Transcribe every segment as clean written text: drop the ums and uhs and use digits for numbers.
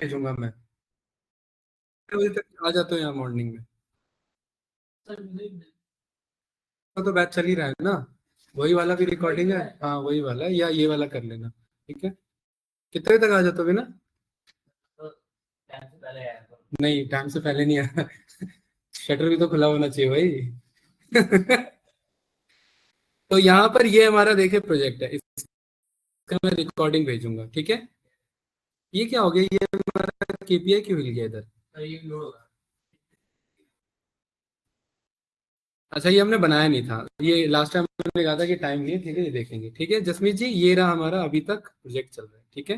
भेजूंगा मैं, 6 बजे तक आ जाता हूँ यहाँ मॉर्निंग में। तो बैच चल ही रहा है ना, वही वाला भी रिकॉर्डिंग है, हाँ वही वाला है, या ये वाला कर लेना, ठीक है। कितने बजे तक आ जाते हो ना? नहीं, टाइम से पहले नहीं आया। शटर भी तो खुला होना चाहिए भाई। तो यहाँ पर ये हमारा देखिए प्रोजेक्ट है, इसका मैं रिकॉर्डिंग भेजूंगा, ठीक है। ये क्या हो गया, ये हमारा केपीआई क्यों हिल गया इधर? अच्छा, ये हमने बनाया नहीं था, ये लास्ट टाइम हमने कहा था कि टाइम नहीं है, ठीक है, ये देखेंगे, ठीक है। जसमीत जी, ये रहा हमारा अभी तक प्रोजेक्ट चल रहा है, ठीक है,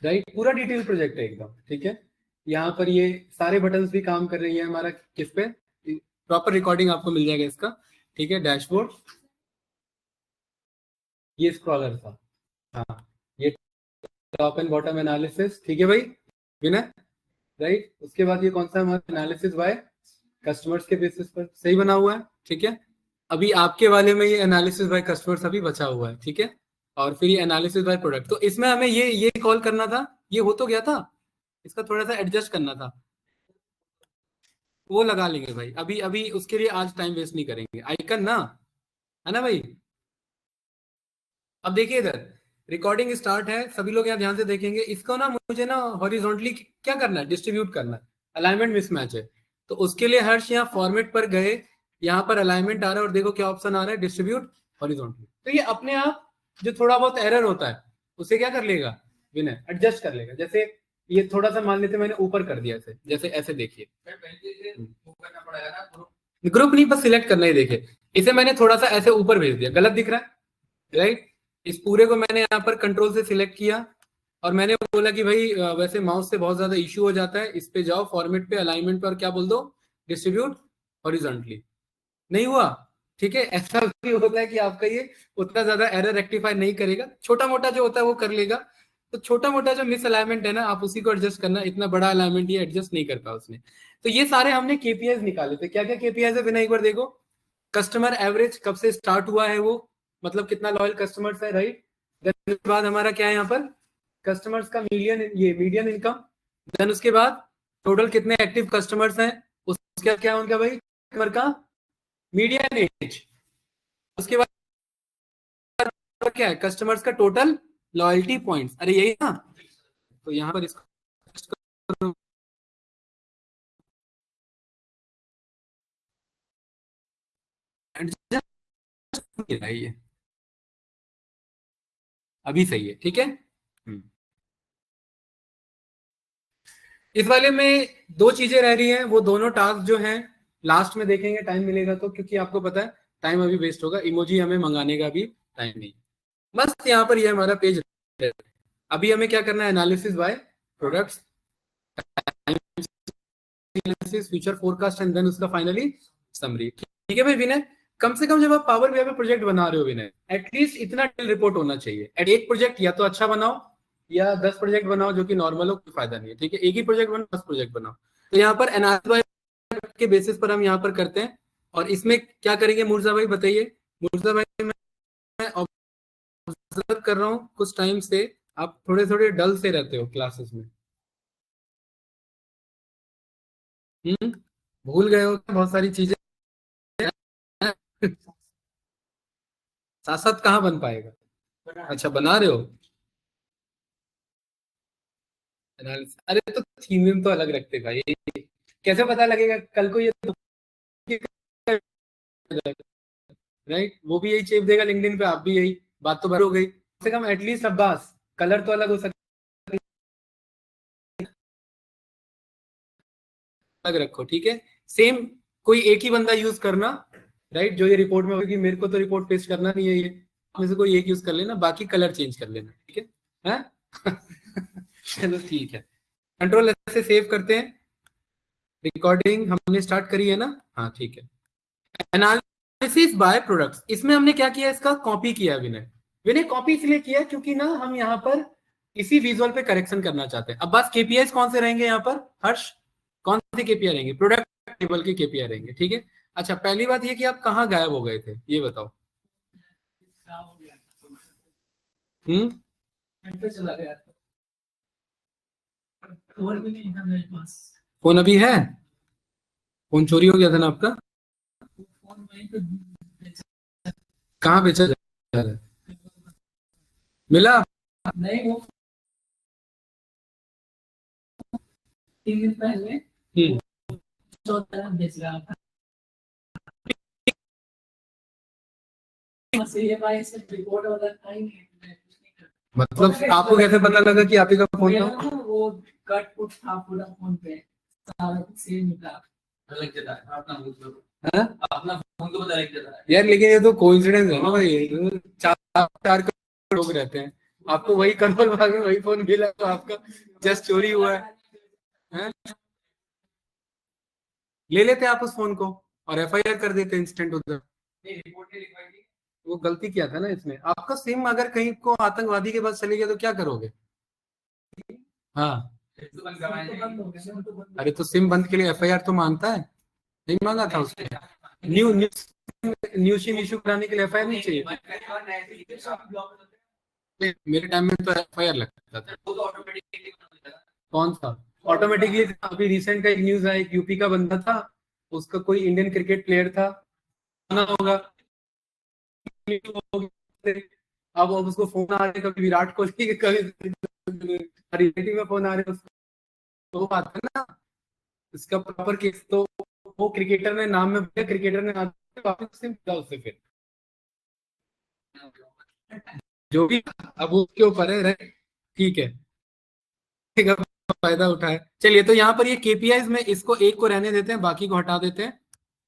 राइट, पूरा डिटेल प्रोजेक्ट है एकदम, ठीक है। यहाँ पर ये सारे बटन्स भी काम कर रही है हमारा, किस पे, प्रॉपर रिकॉर्डिंग आपको मिल जाएगा इसका, ठीक है। डैशबोर्ड, ये स्क्रॉलर था, हाँ, ये टॉप एंड बॉटम एनालिसिस, ठीक है भाई विनय, राइट। उसके बाद ये कौन सा हमारा एनालिसिस बाय कस्टमर्स के बेसिस पर सही बना हुआ है, ठीक है। अभी आपके वाले में ये एनालिसिस बाय कस्टमर्स अभी बचा हुआ है, ठीक है। और फिर ये एनालिसिस बाय प्रोडक्ट, तो इसमें हमें ये कॉल करना था, ये हो तो गया था, इसका थोड़ा सा एडजस्ट करना था, वो लगा लेंगे भाई, अभी अभी उसके लिए आज टाइम वेस्ट नहीं करेंगे, आइकन ना, है ना भाई। अब देखिए इधर रिकॉर्डिंग स्टार्ट है, सभी लोग यहाँ ध्यान से देखेंगे, इसको ना मुझे ना हॉरिजॉन्टली क्या करना है, डिस्ट्रीब्यूट करना है, अलाइनमेंट मिसमैच है, तो उसके लिए हर्ष यहाँ फॉर्मेट पर गए, यहाँ पर अलाइनमेंट आ रहा है और देखो क्या ऑप्शन आ रहा है, डिस्ट्रीब्यूट हॉरिजॉन्टली, तो ये अपने आप जो थोड़ा बहुत एरर होता है उसे क्या कर लेगा विनय, एडजस्ट कर लेगा। जैसे ये थोड़ा सा मान लेते मैंने ऊपर कर दिया ऐसे, जैसे ऐसे देखिए, ग्रुप नहीं, बस सिलेक्ट करना ही, देखिए इसे मैंने थोड़ा सा ऐसे ऊपर भेज दिया, गलत दिख रहा है, राइट। इस पूरे को मैंने यहाँ पर कंट्रोल से सिलेक्ट किया और मैंने बोला कि भाई वैसे माउस से बहुत ज्यादा इश्यू हो जाता है, इस पे जाओ फॉर्मेट पे, अलाइनमेंट पर क्या बोल दो, डिस्ट्रीब्यूट हॉरिजॉन्टली, नहीं हुआ, ठीक है। ऐसा भी होता है कि आपका ये उतना ज्यादा एरर रेक्टिफाई नहीं करेगा, छोटा मोटा जो होता है वो कर लेगा, तो छोटा मोटा जो मिस अलाइनमेंट है ना, आप उसी को एडजस्ट करना, इतना बड़ा अलाइनमेंट ये एडजस्ट नहीं कर पाया उसने। तो ये सारे हमने केपीआईज निकाले थे, क्या क्या केपीआईज है बिना, एक बार देखो, कस्टमर एवरेज कब से स्टार्ट हुआ है वो, मतलब कितना लॉयल कस्टमर्स है, राइट। देन उसके बाद हमारा क्या है यहाँ पर, कस्टमर्स का मीडियन इनकम, देन उसके बाद टोटल कितने एक्टिव कस्टमर्स हैं, उसके बाद क्या है उनका भाई कस्टमर का मीडियन एज, उसके बाद क्या है कस्टमर्स का टोटल लॉयल्टी पॉइंट्स, अरे यही ना, तो यहाँ पर इसको एडजस्ट है, अभी सही है, ठीक है। इस वाले में दो चीजें रह रही हैं, वो दोनों टास्क जो हैं लास्ट में देखेंगे, टाइम मिलेगा तो, क्योंकि आपको पता है टाइम अभी वेस्ट होगा, इमोजी हमें मंगाने का भी टाइम नहीं, बस यहाँ पर ये हमारा पेज, अभी हमें क्या करना है, analysis by products, future forecast and then उसका फाइनली समरी, ठीक है भाई विनय। कम से कम जब आप पावर बीआई पे प्रोजेक्ट बना रहे हो विनय, एटलीस्ट इतना रिपोर्ट होना चाहिए, एक प्रोजेक्ट या तो अच्छा बनाओ या 10 प्रोजेक्ट बनाओ जो कि नॉर्मल हो, कोई फायदा नहीं है, ठीक है। एक ही प्रोजेक्ट बनाओ, 10 प्रोजेक्ट बनाओ। तो यहाँ पर एनालिसिस के बेसिस पर हम यहाँ पर करते हैं, और इसमें क्या करेंगे मुर्जा भाई बताइए, मुर्जा भाई मैं ऑब्जर्व कर रहा हूँ कुछ टाइम से, आप थोड़े थोड़े डल से रहते हो क्लासेस में, भूल गए हो बहुत सारी चीजें, साथ साथ कहाँ बन पाएगा, अच्छा बना रहे हो एनालिसिस, अरे तो थीम तो अलग रखते भाई, कैसे पता लगेगा कल को ये, राइट, वो भी यही चेप देगा लिंक्डइन पे, आप भी यही, बात तो बराबर हो गई, कम से कम एटलीस्ट अब्बास कलर तो अलग हो सकता, अलग रखो, ठीक है। सेम कोई एक ही बंदा यूज करना, राइट, जो ये रिपोर्ट में होगी, मेरे को तो रिपोर्ट पेस्ट करना नहीं है, ये में से कोई एक यूज कर लेना, बाकी कलर चेंज कर लेना, ठीक है, हैं? चलो ठीक है, कंट्रोल ऐसे सेव करते हैं, रिकॉर्डिंग हमने स्टार्ट करी है ना, हाँ ठीक है। एनालिसिस बाय प्रोडक्ट्स, इसमें हमने क्या किया, इसका कॉपी किया विनय, विनय कॉपी इसलिए किया क्योंकि ना हम यहाँ पर इसी विजुअल पे करेक्शन करना चाहते हैं। अब बस केपीआई कौन से रहेंगे यहाँ पर हर्ष, कौन से केपीआई रहेंगे, प्रोडक्ट टेबल के केपीआई रहेंगे, ठीक है। अच्छा, पहली बात ये कि आप कहाँ गायब हो गए थे ये बताओ, हम्म, फोन भी नहीं था मेरे पास। फोन अभी है? फोन चोरी हो गया था ना आपका? फोन वहीं पे कहाँ बेचा जा रहा है? मिला? नहीं, वो 3 दिन पहले बेच रहा था। ये भाई से रिपोर्ट वाला था ही नहीं। मतलब आपको कैसे पता लगा कि आप ही का फोन था? वो कट कुट था पूरा फोन पे, सारा सेम था। अलग जगह अपना फोन को बता रहा यार लेकिन ये तो कोइंसिडेंस है ना भाई, ये तो चार लोग रहते हैं, आपको वही कंफर्म भाग में वही फोन मिला तो आपका जस्ट चोरी हुआ है? ले लेते आप उस फोन को और एफआईआर कर देते इंस्टेंट उधर। वो गलती किया था ना इसमें। आपका सिम अगर कहीं को आतंकवादी के पास चले गया तो क्या करोगे? हाँ, अरे तो सिम बंद के लिए एफआईआर तो मांगता है, नहीं मांगा था उसने? न्यू सिम इशू कराने के लिए एफआईआर नहीं चाहिए? मेरे टाइम में तो एफआईआर लगता था। कौन सा ऑटोमेटिकली? अभी रिसेंट का एक न्यूज है, एक यूपी का बंदा था, उसका कोई इंडियन क्रिकेट प्लेयर था, ना होगा। अब उसको फोन आ रहे, कभी विराट कोहली के, कभी रिलेटिव में फोन आ रहे उसको, तो बात है ना, इसका प्रॉपर केस तो वो क्रिकेटर ने नाम में भैया, क्रिकेटर ने वापस सिम दिया उससे, फिर जो भी अब उसके ऊपर है, ठीक है, फायदा उठाए। चलिए, तो यहाँ पर ये केपीआईज में इसको एक को रहने देते हैं, बाकी को हटा देते हैं।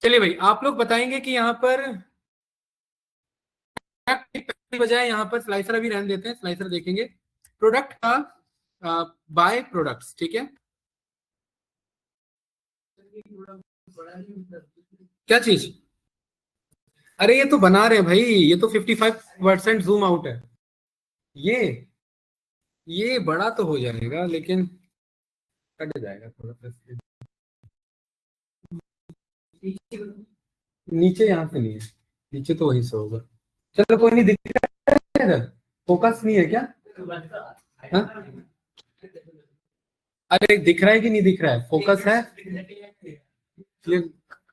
चलिए भाई, आप लोग बताएंगे कि यहाँ पर बजाय यहाँ पर स्लाइसर अभी रहने देते हैं, स्लाइसर देखेंगे प्रोडक्ट का बाय प्रोडक्ट्स, ठीक है? क्या चीज? अरे ये तो बना रहे हैं भाई, ये तो 55% जूम आउट है। ये बड़ा तो हो जाएगा लेकिन कट जाएगा थोड़ा सा। नीचे यहाँ से नहीं है, नीचे तो वहीं से होगा। चलो कोई नहीं, दिख रहा है इधर, फोकस नहीं है क्या? हाँ? अरे दिख रहा है कि नहीं दिख रहा है? फोकस है? ये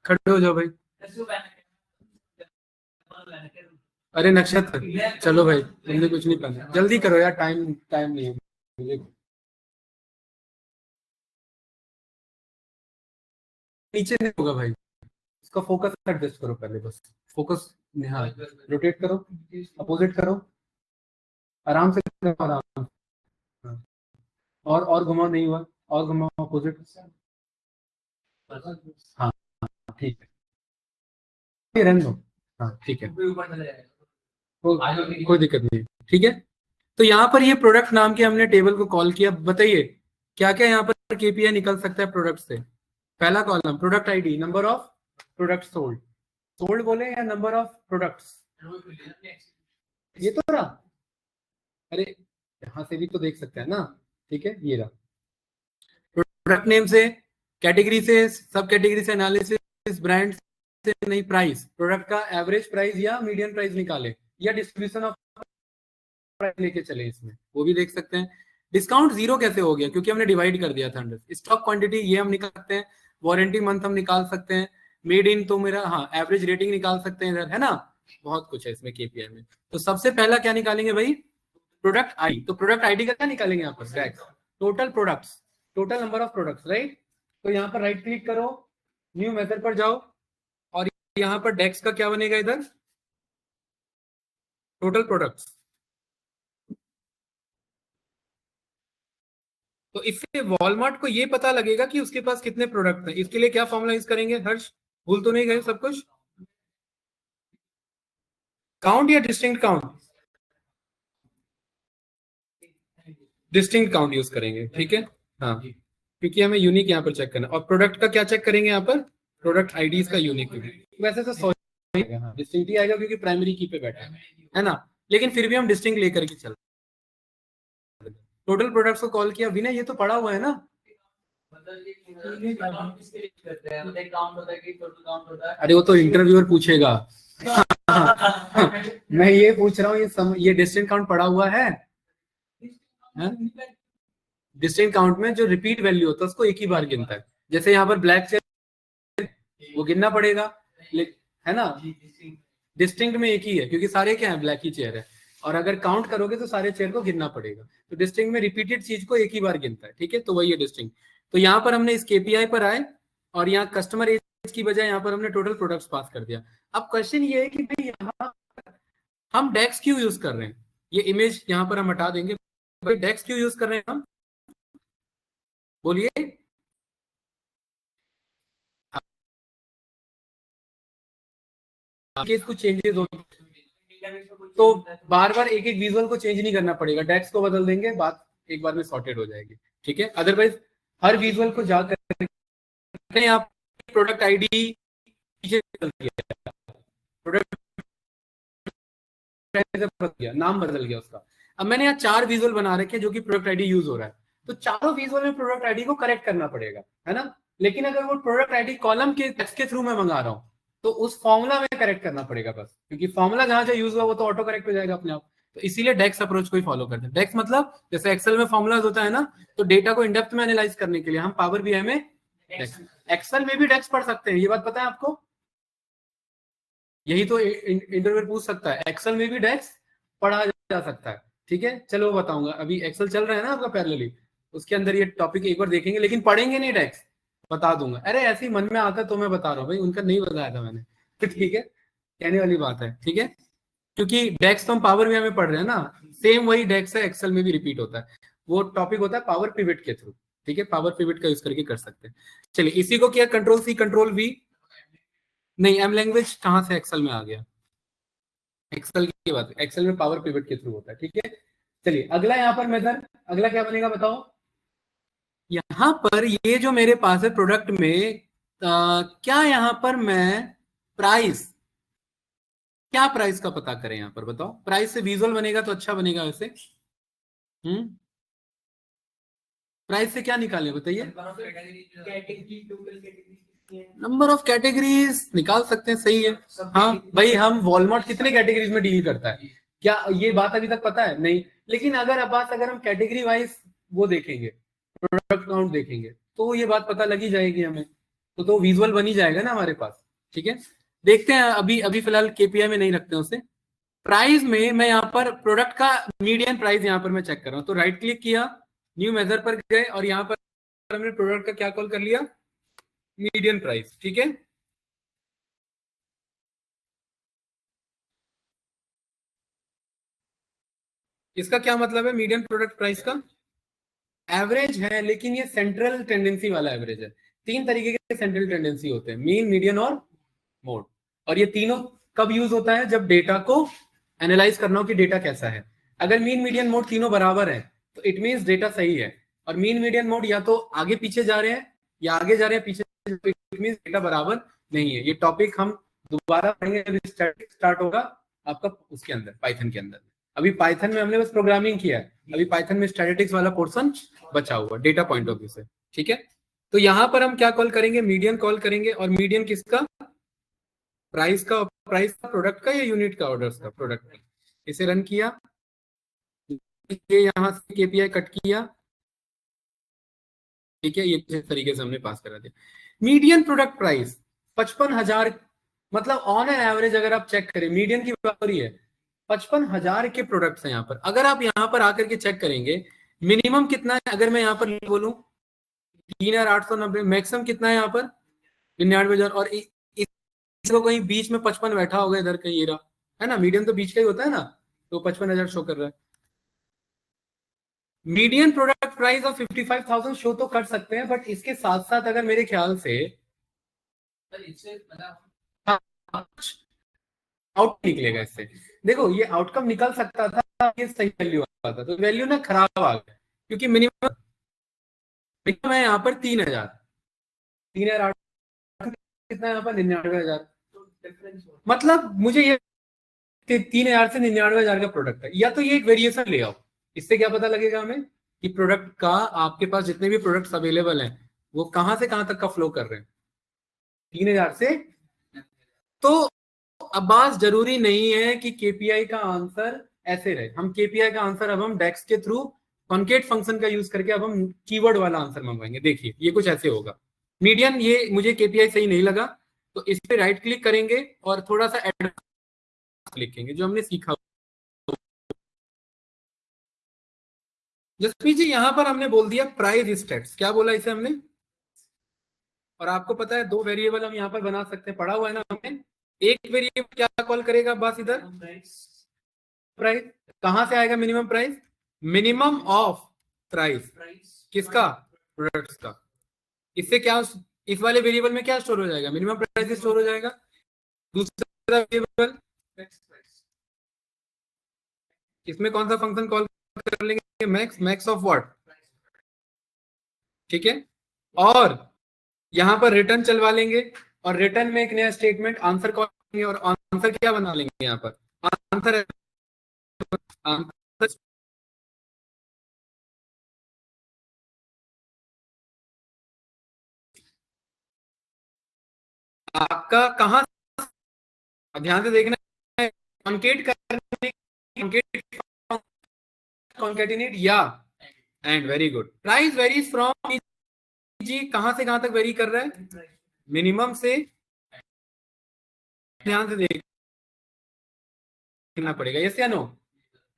खड़े हो जाओ भाई। अरे नक्षत्र, चलो भाई, तुमने कुछ नहीं पहना, जल्दी करो यार, टाइम टाइम नहीं है मुझे। नीचे नहीं होगा भाई, इसका फोकस एडजस्ट करो पहले बस। फोकस, हाँ, रोटेट करो, अपोजिट करो, आराम से करो, आराम से। हाँ। और घुमाओ, नहीं हुआ, और घुमाओ अपोजिट। हाँ, ठीक है, ये रहने दो। हाँ ठीक है, कोई दिक्कत नहीं, ठीक है। तो यहाँ पर ये प्रोडक्ट नाम के हमने टेबल को कॉल किया। बताइए क्या क्या यहाँ पर केपीआई निकल सकता है प्रोडक्ट से? पहला column product ID, number of product sold, sold बोले या नंबर ऑफ प्रोडक्ट्स, ये तो रहा। अरे यहाँ से भी तो देख सकते हैं ना, ठीक है, ये रहा। प्रोडक्ट नेम से, कैटेगरी से, सब कैटेगरी से एनालिसिस, ब्रांड से नहीं, प्राइस, प्रोडक्ट का एवरेज प्राइस या मीडियम प्राइस निकाले, या डिस्ट्रीब्यूशन ऑफ प्राइस लेके चले, इसमें वो भी देख सकते हैं। डिस्काउंट जीरो कैसे हो गया? क्योंकि हमने डिवाइड कर दिया था अंडर। स्टॉक क्वांटिटी ये हम निकाल सकते हैं, वारंटी मंथ हम निकाल सकते हैं, मेड इन तो मेरा, हाँ, एवरेज रेटिंग निकाल सकते हैं इधर, है ना? बहुत कुछ है इसमें केपीआई में। तो सबसे पहला क्या निकालेंगे भाई? Product I. तो प्रोडक्ट आईडी का क्या निकालेंगे यहाँ पर? Total products, total number of products, right? तो यहाँ पर राइट क्लिक करो, न्यू मेथड पर जाओ, और यहाँ पर डेक्स का क्या बनेगा इधर? Total products. तो इससे वॉलमार्ट को ये पता लगेगा कि उसके पास कितने प्रोडक्ट हैं। इसके लिए क्या फॉर्मूला यूज करेंगे हर्ष? भूल तो नहीं गए सब कुछ? काउंट या distinct count? Distinct count use करेंगे, ठीक है। हाँ, क्योंकि हमें यूनिक यहाँ पर चेक करना। और प्रोडक्ट का क्या चेक करेंगे यहाँ पर? प्रोडक्ट आईडीज का यूनिक। वैसे तो सॉरी डिस्टिंक्ट ही आएगा क्योंकि प्राइमरी की पे बैठा है ना, लेकिन फिर भी हम डिस्टिंक्ट लेकर के चल। टोटल प्रोडक्ट्स को कॉल किया। विनय ये तो पड़ा हुआ है ना? अरे वो तो इंटरव्यूअर पूछेगा। मैं ये पूछ रहा हूँ, ये डिस्टिंक्ट काउंट पड़ा हुआ है? डिस्टिंक्ट काउंट में जो रिपीट वैल्यू होता है उसको एक ही बार गिनता है। जैसे यहाँ पर ब्लैक चेयर वो गिनना पड़ेगा, है ना, डिस्टिंक्ट में एक ही है क्योंकि सारे क्या है, ब्लैक ही चेयर है, और अगर काउंट करोगे तो सारे चेयर को गिनना पड़ेगा। तो डिस्टिंक्ट में रिपीटेड चीज को एक ही बार गिनता है, ठीक है, तो वही है डिस्टिंक्ट। तो यहाँ पर हमने इस केपीआई पर आए और यहाँ कस्टमर एज की बजाय यहाँ पर हमने टोटल प्रोडक्ट्स पास कर दिया। अब क्वेश्चन ये है कि भाई यहाँ हम डेक्स क्यों यूज कर रहे हैं, ये इमेज यहाँ पर हम हटा देंगे। भाई डेक्स क्यों यूज कर रहे हैं हम, बोलिए। कुछ चेंजेस हो तो बार बार एक एक विजुअल को चेंज नहीं करना पड़ेगा, डेक्स को बदल देंगे, बात एक बार में सॉर्टेड हो जाएगी, ठीक है। अदरवाइज हर विजुअल को जाकर आप प्रोडक्ट आईडी पीछे बदल गया, प्रोडक्ट बदल गया, नाम बदल गया उसका। अब मैंने यहाँ 4 विजुअल बना रखे हैं जो कि प्रोडक्ट आईडी यूज हो रहा है, तो चारों विजुअल में प्रोडक्ट आईडी को करेक्ट करना पड़ेगा, है ना। लेकिन अगर वो प्रोडक्ट आईडी कॉलम के थ्रू मैं मंगा रहा हूँ तो उस फॉर्मूला में करेक्ट करना पड़ेगा बस, क्योंकि फॉर्मूला जहां जहां यूज हुआ वो तो ऑटो करेक्ट हो जाएगा अपने आप। तो इसीलिए डेक्स अप्रोच को ही फॉलो करते हैं। डेक्स मतलब जैसे एक्सेल में फॉर्मूलाज होता है ना, तो डेटा को इनडेप्थ में एनालाइज करने के लिए हम पावर बीआई में एक्सेल में भी डेक्स पढ़ सकते हैं, ये बात पता है आपको। यही तो इंटरव्यू पूछ सकता है, एक्सेल में भी डेक्स पढ़ा जा सकता है, ठीक है। चलो वो बताऊंगा, अभी एक्सेल चल रहा है ना आपका पैरेलली, उसके अंदर ये टॉपिक एक बार देखेंगे, लेकिन पढ़ेंगे नहीं डेक्स, बता दूंगा। अरे ऐसे ही मन में आता तो मैं बता रहा हूँ भाई, उनका नहीं बताया था मैंने, तो ठीक है, कहने वाली बात है, ठीक है। क्योंकि डेक्स तो हम पावर बीआई में पढ़ रहे हैं ना, सेम वही डेक्स है, एक्सेल में भी रिपीट होता है। वो टॉपिक होता है पावर पिवट के थ्रू, ठीक है, पावर पिवट का यूज करके कर सकते हैं। चलिए इसी को किया कंट्रोल सी कंट्रोल वी, नहीं एम लैंग्वेज कहाँ से एक्सेल में आ गया, एक्सेल की बात, एक्सेल में पावर पिवट के थ्रू होता है, ठीक है। चलिए अगला यहाँ पर मेथड, अगला क्या बनेगा बताओ। यहाँ पर ये जो मेरे पास है प्रोडक्ट में क्या यहाँ पर मैं प्राइस, क्या प्राइस का पता करें यहाँ पर बताओ। प्राइस से विजुअल बनेगा तो अच्छा बनेगा वैसे। प्राइस से क्या निकालें बताइए, नंबर ऑफ कैटेगरीज निकाल सकते हैं, सही है। हाँ भाई, हम वॉलमार्ट कितने कैटेगरीज में डील करता है, क्या ये बात अभी तक पता है नहीं। लेकिन अगर हम कैटेगरी वाइज वो देखेंगे, प्रोडक्ट काउंट देखेंगे, तो ये बात पता लगी जाएगी हमें, तो विजुअल बन ही जाएगा ना हमारे पास, ठीक है। देखते हैं, अभी अभी फिलहाल केपीआई में नहीं रखते हैं उसे। प्राइस में मैं यहाँ पर प्रोडक्ट का मीडियन प्राइस यहाँ पर मैं चेक कर रहा हूँ, तो राइट क्लिक किया, न्यू मेजर पर गए और यहाँ पर हमने प्रोडक्ट का क्या कॉल कर लिया, मीडियन प्राइस, ठीक है। इसका क्या मतलब है, मीडियन प्रोडक्ट प्राइस का एवरेज है, लेकिन ये सेंट्रल टेंडेंसी वाला एवरेज है। 3 तरीके के सेंट्रल टेंडेंसी होते हैं, मीन, मीडियन और मोड, और ये तीनों कब यूज होता है, जब डेटा को एनालाइज करना हो कि डेटा कैसा है। अगर मीन मीडियन मोड तीनों बराबर है तो इट मींस डेटा सही है, और मीन मीडियन मोड या तो आगे पीछे जा रहे हैं या आगे जा रहे हैं पीछे, इट मींस डेटा बराबर नहीं है। ये टॉपिक हम दोबारा पढ़ेंगे, स्टार्ट होगा आपका उसके अंदर, पाइथन के अंदर। अभी पाइथन में हमने बस प्रोग्रामिंग किया है, अभी पाइथन में स्टैटिस्टिक्स वाला पोर्शन बचा हुआ डेटा पॉइंट ऑफ व्यू से, ठीक है। तो यहाँ पर हम क्या कॉल करेंगे, मीडियन कॉल करेंगे, और मीडियन किसका, प्राइस का प्रोडक्ट का या यूनिट का, ऑर्डर्स का, प्रोडक्ट का। इसे रन किया, ये यहाँ से केपीआई कट किया, ठीक है, ये इस तरीके से हमने पास करा दिया। मीडियन प्रोडक्ट प्राइस 55,000, मतलब ऑन एन एवरेज अगर आप चेक करें, मीडियन की बात हो रही है, 55,000 के प्रोडक्ट्स हैं यहाँ पर। अगर आप यहाँ पर आकर के चेक करेंगे मिनिमम कितना है, अगर मैं यहाँ पर बोलूं 3,890, मैक्सिमम कितना है यहाँ पर 99,000, और इसको कहीं बीच में 55 बैठा होगा इधर कहीं, ये रहा, है ना, मीडियम तो बीच का ही होता है ना, तो 55,000 शो कर रहा है। Median product price of 55,000 show तो कर सकते हैं, बट इसके साथ साथ अगर मेरे ख्याल से आउट निकलेगा इससे, देखो ये आउटकम निकल सकता था, ये सही वैल्यू आता, तो वैल्यू ना खराब आ गया, क्योंकि मिनिमम है यहाँ पर 3,000, 3,000 कितना यहाँ पर 99,000, मतलब मुझे ये 3,000 से 99,000 का प्रोडक्ट है, या तो ये एक वेरिएशन ले आओ, इससे क्या पता लगेगा हमें कि प्रोडक्ट का, आपके पास जितने भी प्रोडक्ट्स अवेलेबल हैं वो कहां से कहां तक का फ्लो कर रहे हैं, 3,000 से। तो अब्बास जरूरी नहीं है कि केपीआई का आंसर ऐसे रहे, हम केपीआई का आंसर अब हम डेक्स के थ्रू कॉन्केट फंक्शन का यूज करके अब हम कीवर्ड वाला आंसर मंगवाएंगे। देखिए ये कुछ ऐसे होगा। मीडियन ये मुझे केपीआई सही नहीं लगा, तो इस पे राइट क्लिक करेंगे और थोड़ा सा एडवांस लिखेंगे जो हमने सीखा। जसपी जी यहाँ पर हमने बोल दिया प्राइस स्टेट्स। क्या बोला इसे हमने? और आपको पता है 2 वेरिएबल हम यहाँ पर बना सकते हैं, पढ़ा हुआ है ना हमने। एक वेरिएबल क्या कॉल करेगा बस इधर? प्राइस। कहां से आएगा minimum price? Minimum of price किसका? प्रोडक्ट्स का। इससे क्या, इस वाले वेरिएबल में क्या स्टोर हो जाएगा? मिनिमम प्राइस स्टोर हो जाएगा। दूसरा वेरिएबल, इसमें कौन सा फंक्शन कॉल कर लेंगे? मैक्स। Max of what? ठीक है। और यहां पर रिटर्न चलवा लेंगे और रिटर्न में एक नया स्टेटमेंट आंसर कॉल करेंगे और आंसर क्या बना लेंगे यहाँ पर? आंसर आंसर आपका कहां, ध्यान से देखना है, कॉन्केट करने, कॉन्केटिनेट या end. Very good. Price varies from जी, कहां से कहां तक वेरी कर रहा है? मिनिमम से, ध्यान से देखना पड़ेगा। यस या नो?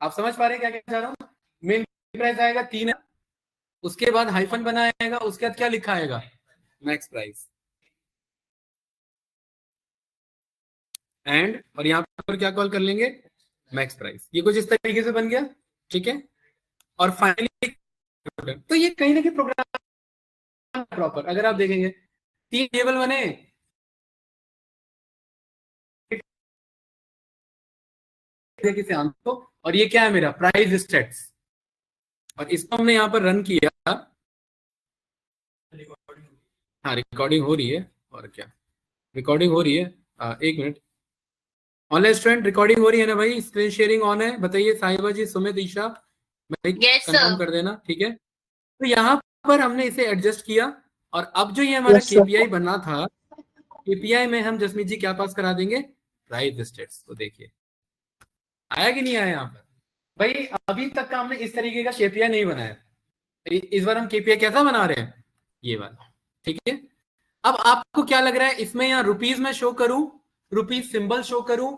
आप समझ पा रहे हैं क्या क्या चाह रहा हूं? मेन प्राइस आएगा 3, उसके बाद हाइफन बनाएगा, उसके बाद क्या लिखा आएगा? Max price. एंड, और यहाँ पर क्या कॉल कर लेंगे? Max price. ये कुछ इस तरीके से बन गया। ठीक है। और फाइनली, तो ये कहीं ना कहीं प्रोग्राम प्रॉपर, अगर आप देखेंगे 3 टेबल बने, किसे आंसर, और ये क्या है मेरा? Price states. और इसको हमने यहाँ पर रन किया। हाँ रिकॉर्डिंग हो रही है, और क्या रिकॉर्डिंग हो रही है। 1 मिनट। ऑनलाइन स्टूडेंट रिकॉर्डिंग हो रही है ना भाई? स्क्रीन शेयरिंग ऑन है? बताइए साहिबा जी, सुमित, ईशा, भाई कंफर्म कर देना। ठीक है। तो यहाँ पर हमने इसे एडजस्ट किया, और अब जो ये हमारा केपीआई बना था, केपीआई में हम जसमीत जी क्या पास करा देंगे? Price states. तो देखिए आया कि नहीं आया यहाँ पर? भाई अभी तक का हमने इस तरीके का केपीआई नहीं बनाया, इस बार हम केपीआई कैसा बना रहे हैं? ये वाला। ठीक है। अब आपको क्या लग रहा है, इसमें यहाँ रुपीज में शो करूं, रुपीज सिंबल शो करूं,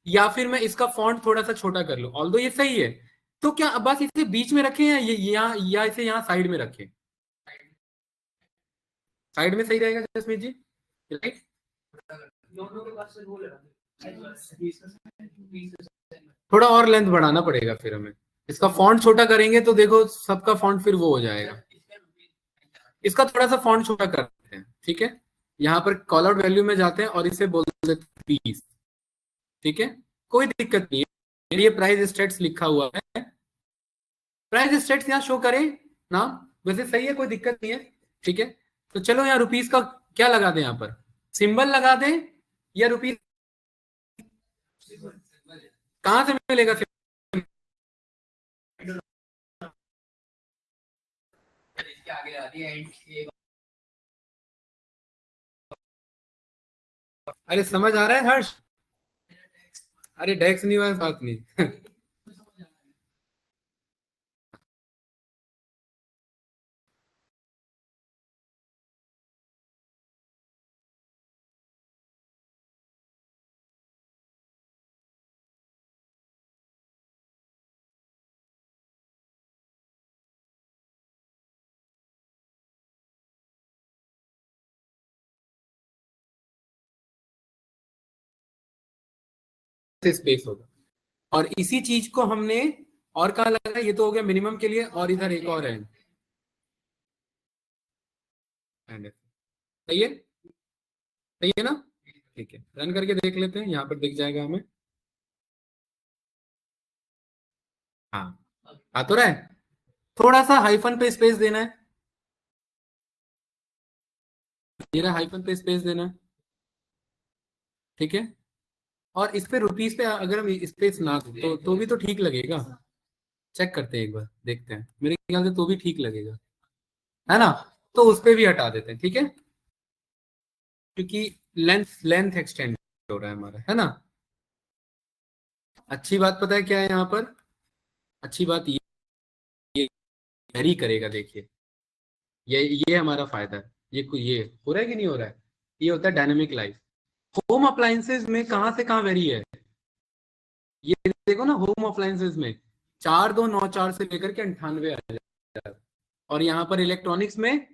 या फिर मैं इसका फॉन्ट थोड़ा सा छोटा कर लूं? ऑल्दो ये सही है, तो क्या अब बस इसे बीच में रखें, या ये यहाँ, या इसे यहाँ साइड में रखें? साइड में सही रहेगा जसमीत जी, राइट? थोड़ा और लेंथ बढ़ाना पड़ेगा फिर हमें। इसका फॉन्ट छोटा करेंगे तो देखो सबका फॉन्ट फिर वो हो जाएगा। इसका थोड़ा सा फॉन्ट छोटा करते हैं। ठीक है। यहाँ पर कॉल आउट वैल्यू में जाते हैं और इसे बोल देते हैं पीस। ठीक है, कोई दिक्कत नहीं है। ये प्राइस स्टेट्स लिखा हुआ है, प्राइस स्टेट्स यहाँ शो करें ना, वैसे सही है, कोई दिक्कत नहीं है। ठीक है। तो चलो यहाँ रुपीस का क्या लगा दें? यहाँ पर सिंबल लगा दें, या रुपीस कहां से मिलेगा? अरे समझ आ रहा है हर्ष? अरे डेक्स नहीं हुआ, बात नहीं। स्पेस होगा, और इसी चीज को हमने और कहा लगा, ये तो हो गया मिनिमम के लिए, और इधर एक और है। सही है, सही है ना? ठीक है, रन करके देख लेते हैं, यहाँ पर दिख जाएगा हमें। हाँ आ तो रहा है। थोड़ा सा हाइफन पे स्पेस देना है, ये रहा, हाइफन पे स्पेस देना है। ठीक है। और इस पे रुपीस पे अगर हम स्पेस ना दें तो भी तो ठीक लगेगा। चेक करते हैं एक बार, देखते हैं, मेरे ख्याल से तो भी ठीक लगेगा, है ना? तो उस पे भी हटा देते हैं। ठीक है, क्योंकि लेंथ लेंथ एक्सटेंड हो रहा है हमारा, है ना? अच्छी बात पता है क्या है यहाँ पर? अच्छी बात ये वेरी करेगा। देखिए ये हमारा फायदा है। ये हो रहा है कि नहीं हो रहा है? ये होता है डायनेमिक लाइफ। होम अप्लायंसेस में कहां से कहां वेरी है, ये देखो ना। होम अप्लायंसेस में 4294 से लेकर के 98,000, और यहाँ पर इलेक्ट्रॉनिक्स में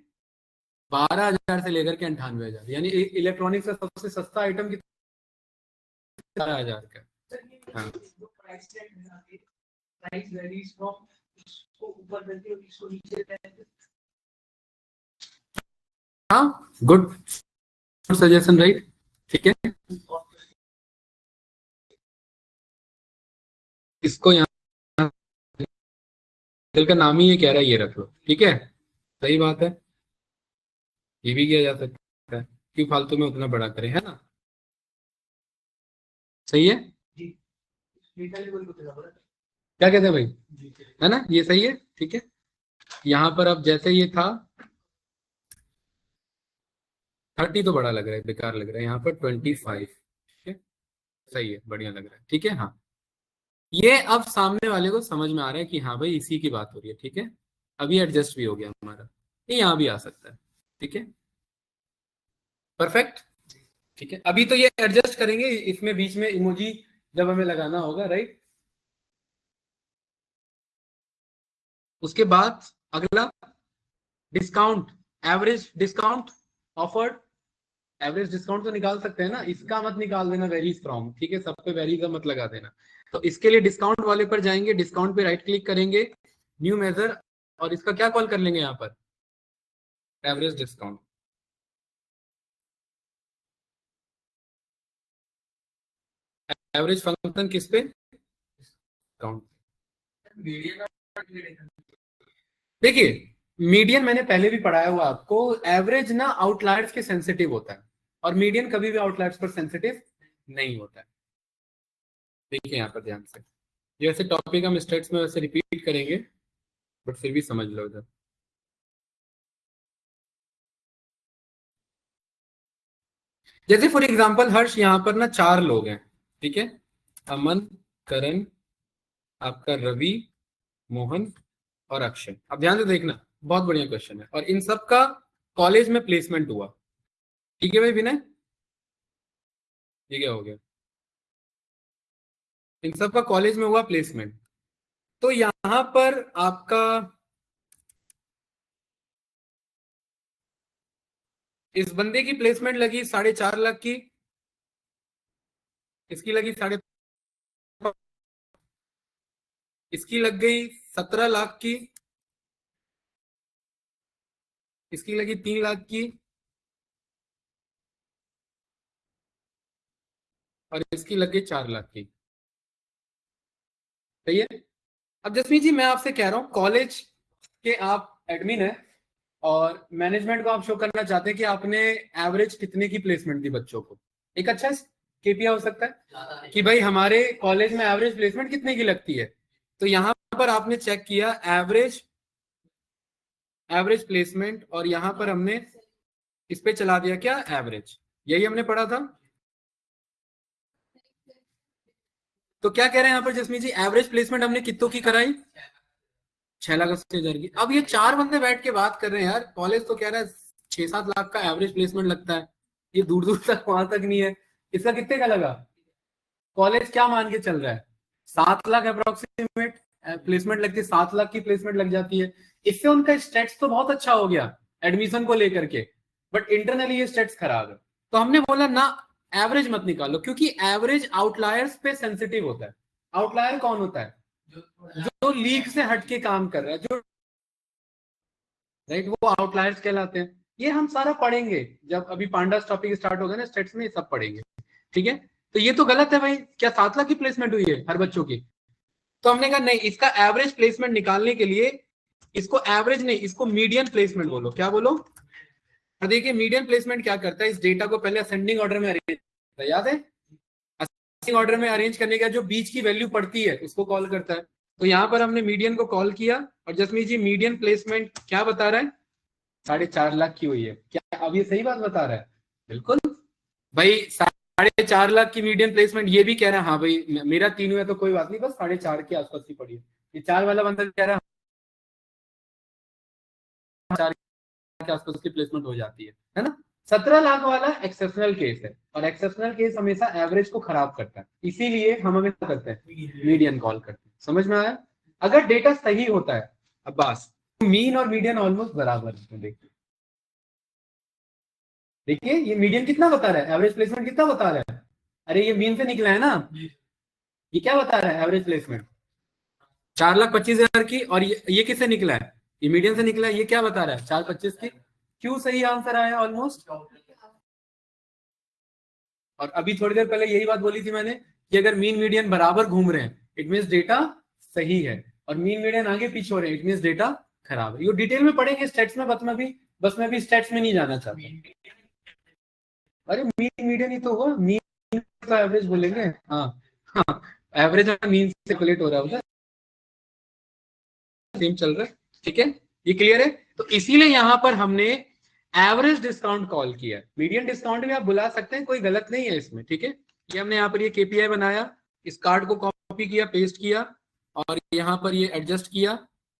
12,000 से लेकर के 98,000, यानी इलेक्ट्रॉनिक्स का सबसे सस्ता आइटम कितना? 12,000 का। हाँ प्राइस वेरीज फ्रॉम इसको ऊपर करके और इसको नीचे करके। हाँ, गुड सजेशन, राइट। ठीक है, इसको यहाँ का नाम ही ये कह रहा है, ये रख लो। ठीक है, सही बात है, ये भी किया जा सकता है। क्यों फालतू में उतना बड़ा करें, है ना? सही है, जी को क्या कहते हैं भाई? है ना, ये सही है। ठीक है, यहाँ पर अब जैसे ये था 30 तो बड़ा लग रहा है, बेकार लग रहा है। यहाँ पर 25। ठीक है, सही है, बढ़िया लग रहा है। ठीक है, हाँ, ये अब सामने वाले को समझ में आ रहा है कि हाँ भाई इसी की बात हो रही है। ठीक है, अभी एडजस्ट भी हो गया हमारा, ये यहाँ भी आ सकता है। ठीक है, परफेक्ट। ठीक है, अभी तो ये एडजस्ट करेंगे, इसमें बीच में इमोजी जब हमें लगाना होगा, राइट। उसके बाद अगला discount, average discount offered. Average discount तो निकाल सकते हैं ना, इसका मत निकाल देना वेरीज फ्रॉम। ठीक है, सब पे वेरी का मत लगा देना। तो इसके लिए डिस्काउंट वाले पर जाएंगे, डिस्काउंट पे राइट क्लिक करेंगे, न्यू मेजर, और इसका क्या कॉल कर लेंगे यहाँ पर? Average discount. एवरेज फंक्शन किस पे? डिस्काउंट। देखिए, मीडियन मैंने पहले भी पढ़ाया हुआ आपको, एवरेज ना आउटलायर्स के सेंसिटिव होता है, और मीडियन कभी भी आउटलायर्स पर सेंसिटिव नहीं होता है। देखिए यहाँ पर ध्यान से, जैसे टॉपिक हम स्टेट्स में वैसे रिपीट करेंगे, बट फिर भी समझ लो इधर। जैसे फॉर एग्जांपल हर्ष, यहाँ पर ना 4 लोग हैं। ठीक है, अमन, करण, आपका रवि, मोहन और अक्षय। अब ध्यान से देखना, बहुत बढ़िया क्वेश्चन है, और इन सब का कॉलेज में प्लेसमेंट हुआ। ठीक है भाई विनय, ये क्या हो गया? इन सब का कॉलेज में हुआ प्लेसमेंट। तो यहां पर आपका इस बंदे की प्लेसमेंट लगी 4.5 लाख की, इसकी लगी 5.5, इसकी लग गई 17 लाख की, इसकी लगी 3 लाख की, और इसकी लग गई 4 लाख की। सही है। अब जसमीत जी, मैं आपसे कह रहा हूं, कॉलेज के आप एडमिन है, और मैनेजमेंट को आप शो करना चाहते हैं कि आपने एवरेज कितने की प्लेसमेंट दी बच्चों को। एक अच्छा केपीआई हो सकता है कि भाई हमारे कॉलेज में एवरेज प्लेसमेंट कितने की लगती है। तो यहां पर आपने चेक किया एवरेज, एवरेज प्लेसमेंट, और यहां पर हमने इस पे चला दिया क्या, एवरेज। यही हमने पढ़ा था। तो क्या कह रहे हैं यहाँ पर जसमीत जी, एवरेज प्लेसमेंट हमने कितनों की कराई? 6 लाख 80 हजार की। अब ये 4 बंदे बैठ के बात कर रहे हैं, यार कॉलेज तो कह रहा है 6-7 लाख का एवरेज प्लेसमेंट लगता है, ये दूर दूर तक वहां तक नहीं है। इसका कितने का लगा? कॉलेज क्या मान के चल रहा है? 7 लाख अप्रोक्सीमेट प्लेसमेंट लगती है, 7 लाख की प्लेसमेंट लग जाती है। इससे उनका स्टेट्स तो बहुत अच्छा हो गया एडमिशन को लेकर के, बट इंटरनली ये स्टेट्स खराब है। तो हमने बोला ना, एवरेज मत निकालो, क्योंकि एवरेज आउटलायर्स पे सेंसिटिव होता है। आउटलायर कौन होता है? जो लीग से हटके काम कर रहा है, जो राइट, वो आउटलायर्स कहलाते हैं। ये हम सारा पढ़ेंगे जब अभी पांडास टॉपिक स्टार्ट होगा ना स्टेट्स में, ये सब पढ़ेंगे। ठीक है, तो ये तो गलत है भाई, क्या 7 लाख की प्लेसमेंट हुई है हर बच्चों की? तो हमने कहा नहीं, इसका एवरेज प्लेसमेंट निकालने के लिए इसको एवरेज नहीं, इसको मीडियन प्लेसमेंट बोलो। क्या बोलो? और देखिए मीडियन प्लेसमेंट क्या करता है, इस डेटा को पहले असेंडिंग ऑर्डर में अरेंज करता है, याद है? असेंडिंग ऑर्डर में अरेंज करने का जो बीच की वैल्यू पड़ती है उसको कॉल करता है। तो यहां पर हमने मीडियन को कॉल किया, और जसमीत जी मीडियन प्लेसमेंट क्या बता रहा है? 4.5 लाख की हुई है। क्या अब ये सही बात बता रहा है? बिल्कुल भाई, 4.5 लाख की मीडियम प्लेसमेंट। ये भी कह रहा है हाँ भाई मेरा 3 हुआ तो कोई बात नहीं, बस 4.5 के आसपास की पड़ी है। ये 4 वाला बंदा कह रहा है 4 के आसपास की प्लेसमेंट हो जाती है ना। 17 लाख वाला एक्सेप्शनल केस है, और एक्सेप्शनल केस हमेशा एवरेज को खराब करता है, इसीलिए हम हमेशा करते हैं मीडियन कॉल करते हैं। समझ में आया? अगर डेटा सही होता है अब्बास, मीन और मीडियन ऑलमोस्ट बराबर है। देखिए देखिए ये मीडियन कितना बता रहा है, एवरेज प्लेसमेंट कितना बता रहा है? अरे ये मीन से निकला है ना, ये क्या बता रहा है एवरेज प्लेसमेंट 4,25,000 की, और ये किससे निकला है? ये मीडियन से निकला है। ये क्या बता रहा है? 4,25 की। क्यों सही आंसर आया ऑलमोस्ट। और अभी थोड़ी देर पहले यही बात बोली थी मैंने कि अगर मीन मीडियन बराबर घूम रहे हैं इट मींस डेटा सही है, और मीन मीडियन आगे पीछे हो रहे हैं इट मींस डेटा खराब है। ये डिटेल में पढ़ेंगे स्टेट्स में, बस मैं भी स्टेट्स में नहीं जाना चाहता। अरे मीन मीडियन ही तो हुआ, मीन तो एवरेज बोलेंगे। हाँ हाँ, एवरेज और मीन से कैलकुलेट हो रहा है, सेम चल रहा है। ठीक है, ये क्लियर है? तो इसीलिए यहां पर हमने एवरेज डिस्काउंट कॉल किया। मीडियन डिस्काउंट भी आप बुला सकते हैं, कोई गलत नहीं है इसमें। ठीक है, ये हमने यहाँ पर ये केपीआई बनाया, इस कार्ड को कॉपी किया, पेस्ट किया, और यहाँ पर ये एडजस्ट किया,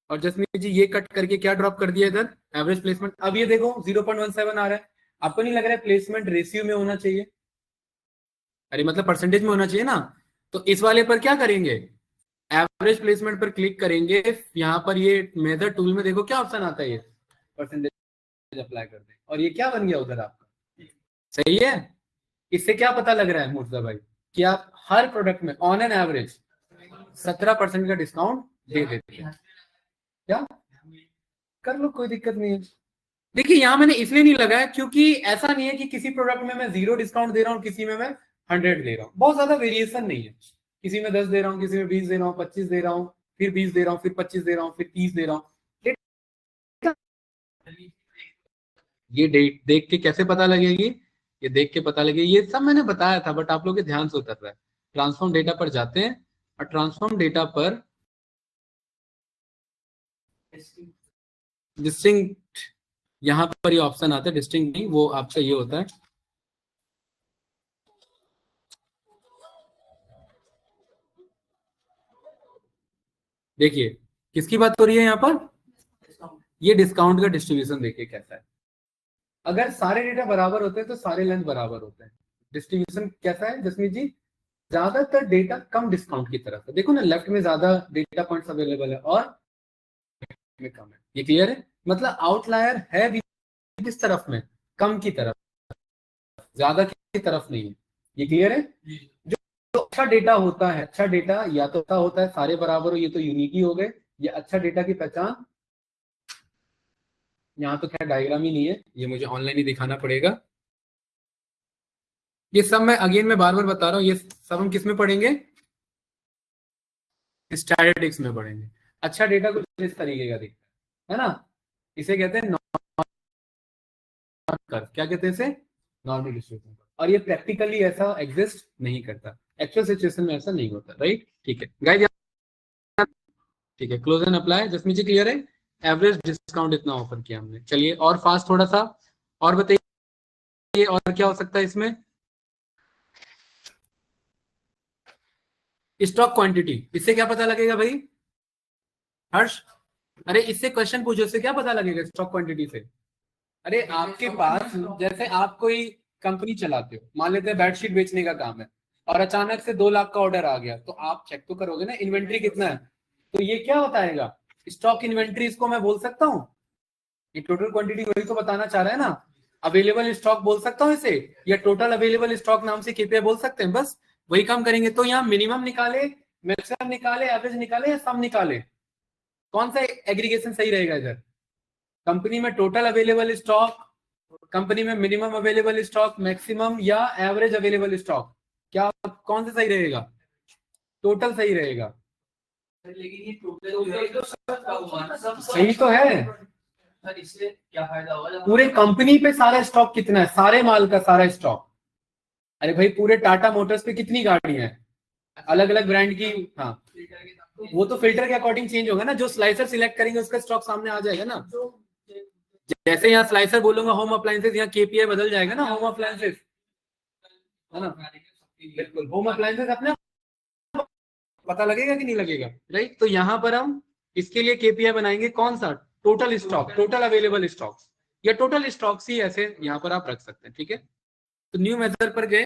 और जसमीत जी ये कट करके क्या ड्रॉप कर दिया इधर, एवरेज प्लेसमेंट। अब ये देखो 0.17 आ रहा है। आपको नहीं लग रहा है प्लेसमेंट रेशियो में होना चाहिए? अरे मतलब परसेंटेज में होना चाहिए ना। तो इस वाले पर क्या करेंगे, एवरेज प्लेसमेंट पर क्लिक करेंगे, यहाँ पर ये मेथड टूल में देखो क्या ऑप्शन आता है, ये परसेंटेज अप्लाई कर दे, और ये क्या बन गया उधर आपका। सही है? इससे क्या पता लग रहा है मुर्तजा भाई कि आप हर प्रोडक्ट में ऑन एन एवरेज 17% का डिस्काउंट दे देते हैं। क्या कर लो, कोई दिक्कत नहीं है। देखिए यहाँ मैंने इसलिए नहीं लगाया क्योंकि ऐसा नहीं है कि किसी प्रोडक्ट में मैं 0 डिस्काउंट दे रहा हूँ, किसी में मैं 100 दे रहा हूँ। बहुत ज्यादा वेरिएशन नहीं है, किसी में 10 दे रहा हूँ, किसी में 20 दे रहा हूँ, 25 दे रहा हूँ, फिर 20 दे रहा हूँ, फिर 25 दे रहा हूँ, फिर 30 दे रहा हूँ। ये देख के कैसे पता लगेगी, ये देख के पता लगेगी। ये सब मैंने बताया था बट आप लोग के ध्यान से उतर रहा है। ट्रांसफॉर्म डेटा पर जाते हैं, और ट्रांसफॉर्म डेटा पर डिस्टिंक्ट, यहाँ पर ये ऑप्शन आता है, डिस्टिंक्ट नहीं, वो आपका ये होता है, देखिए किसकी बात हो रही है यहाँ पर, ये डिस्काउंट का डिस्ट्रीब्यूशन देखिए कैसा है। अगर सारे डेटा बराबर होते हैं तो सारे लेंथ बराबर होते हैं। डिस्ट्रीब्यूशन कैसा है जसमीत जी, ज्यादातर डेटा कम डिस्काउंट की तरफ है। देखो ना, लेफ्ट में ज्यादा डेटा पॉइंट्स अवेलेबल है और में कम है। ये क्लियर है? मतलब आउटलायर है भी किस तरफ में, कम की तरफ, ज्यादा की तरफ नहीं है। ये क्लियर है? जो अच्छा डेटा होता है, अच्छा डेटा या तो होता है सारे बराबर हो, ये तो यूनिक ही हो गए। ये अच्छा डेटा की पहचान, यहाँ तो खैर डायग्राम ही नहीं है, ये मुझे ऑनलाइन ही दिखाना पड़ेगा। ये सब मैं अगेन मैं बार बार बता रहा हूँ, ये सब हम किस में पढ़ेंगे, स्टैटिस्टिक्स में पढ़ेंगे। अच्छा डेटा कुछ इस तरीके का दिखता है ना, इसे कहते हैं कर्व। क्या कहते हैं इसे? Normal distribution. और ये प्रैक्टिकली ऐसा एग्जिस्ट नहीं करता, एक्चुअल सिचुएशन में ऐसा नहीं होता। राइट? ठीक है गाइस, ठीक है, close and apply. Jasmeet ji clear है? एवरेज डिस्काउंट इतना ऑफर किया हमने। चलिए और फास्ट थोड़ा सा और बताइए, और क्या हो सकता है इसमें। स्टॉक क्वांटिटी, इससे क्या पता लगेगा भाई हर्ष? अरे इससे क्वेश्चन पूछो, इससे क्या पता लगेगा स्टॉक क्वांटिटी से? अरे आपके पास, जैसे आप कोई कंपनी चलाते हो, मान लेते हैं बेडशीट बेचने का काम है, और अचानक से 2 लाख का ऑर्डर आ गया, तो आप चेक तो करोगे ना इन्वेंट्री कितना है। तो ये क्या बताएगा, स्टॉक इन्वेंट्री, इसको मैं बोल सकता हूँ। ये टोटल क्वांटिटी वही तो बताना चाह रहा है ना। अवेलेबल स्टॉक बोल सकता हूँ इसे, या टोटल अवेलेबल स्टॉक नाम से केपीआई बोल सकते हैं। बस वही काम करेंगे। तो यहाँ मिनिमम निकाले, मैक्सिमम निकाले, एवरेज निकाले, या सम निकाले, कौन सा एग्रीगेशन सही रहेगा इधर? कंपनी में टोटल अवेलेबल स्टॉक, कंपनी में मिनिमम अवेलेबल स्टॉक, मैक्सिमम या एवरेज अवेलेबल स्टॉक, क्या कौन सा सही रहेगा? टोटल सही रहेगा। लेकिन ये टोटल सही तो है। सर, इससे क्या फायदा होगा? पूरे कंपनी पे सारा स्टॉक कितना है, सारे माल का सारा स्टॉक। अरे भाई पूरे टाटा मोटर्स पे कितनी गाड़ियां हैं, अलग अलग ब्रांड की। हाँ, वो तो फिल्टर के अकॉर्डिंग चेंज होगा ना, जो स्लाइसर सिलेक्ट करेंगे उसका स्टॉक सामने आ जाएगा ना। जैसे यहाँ स्लाइसर बोलूंगा होम अप्लायंसेस, यहाँ केपीआई बदल जाएगा ना, होम अप्लायंसेस, है ना। बिल्कुल, होम अप्लायंसेस अपने पता लगेगा कि नहीं लगेगा। राइट? तो यहाँ पर हम इसके लिए केपीआई बनाएंगे, कौन सा? Total stock, total available stock, या टोटल स्टॉक्स ही ऐसे यहाँ पर आप रख सकते हैं। ठीक है, तो न्यू मेथड पर गए,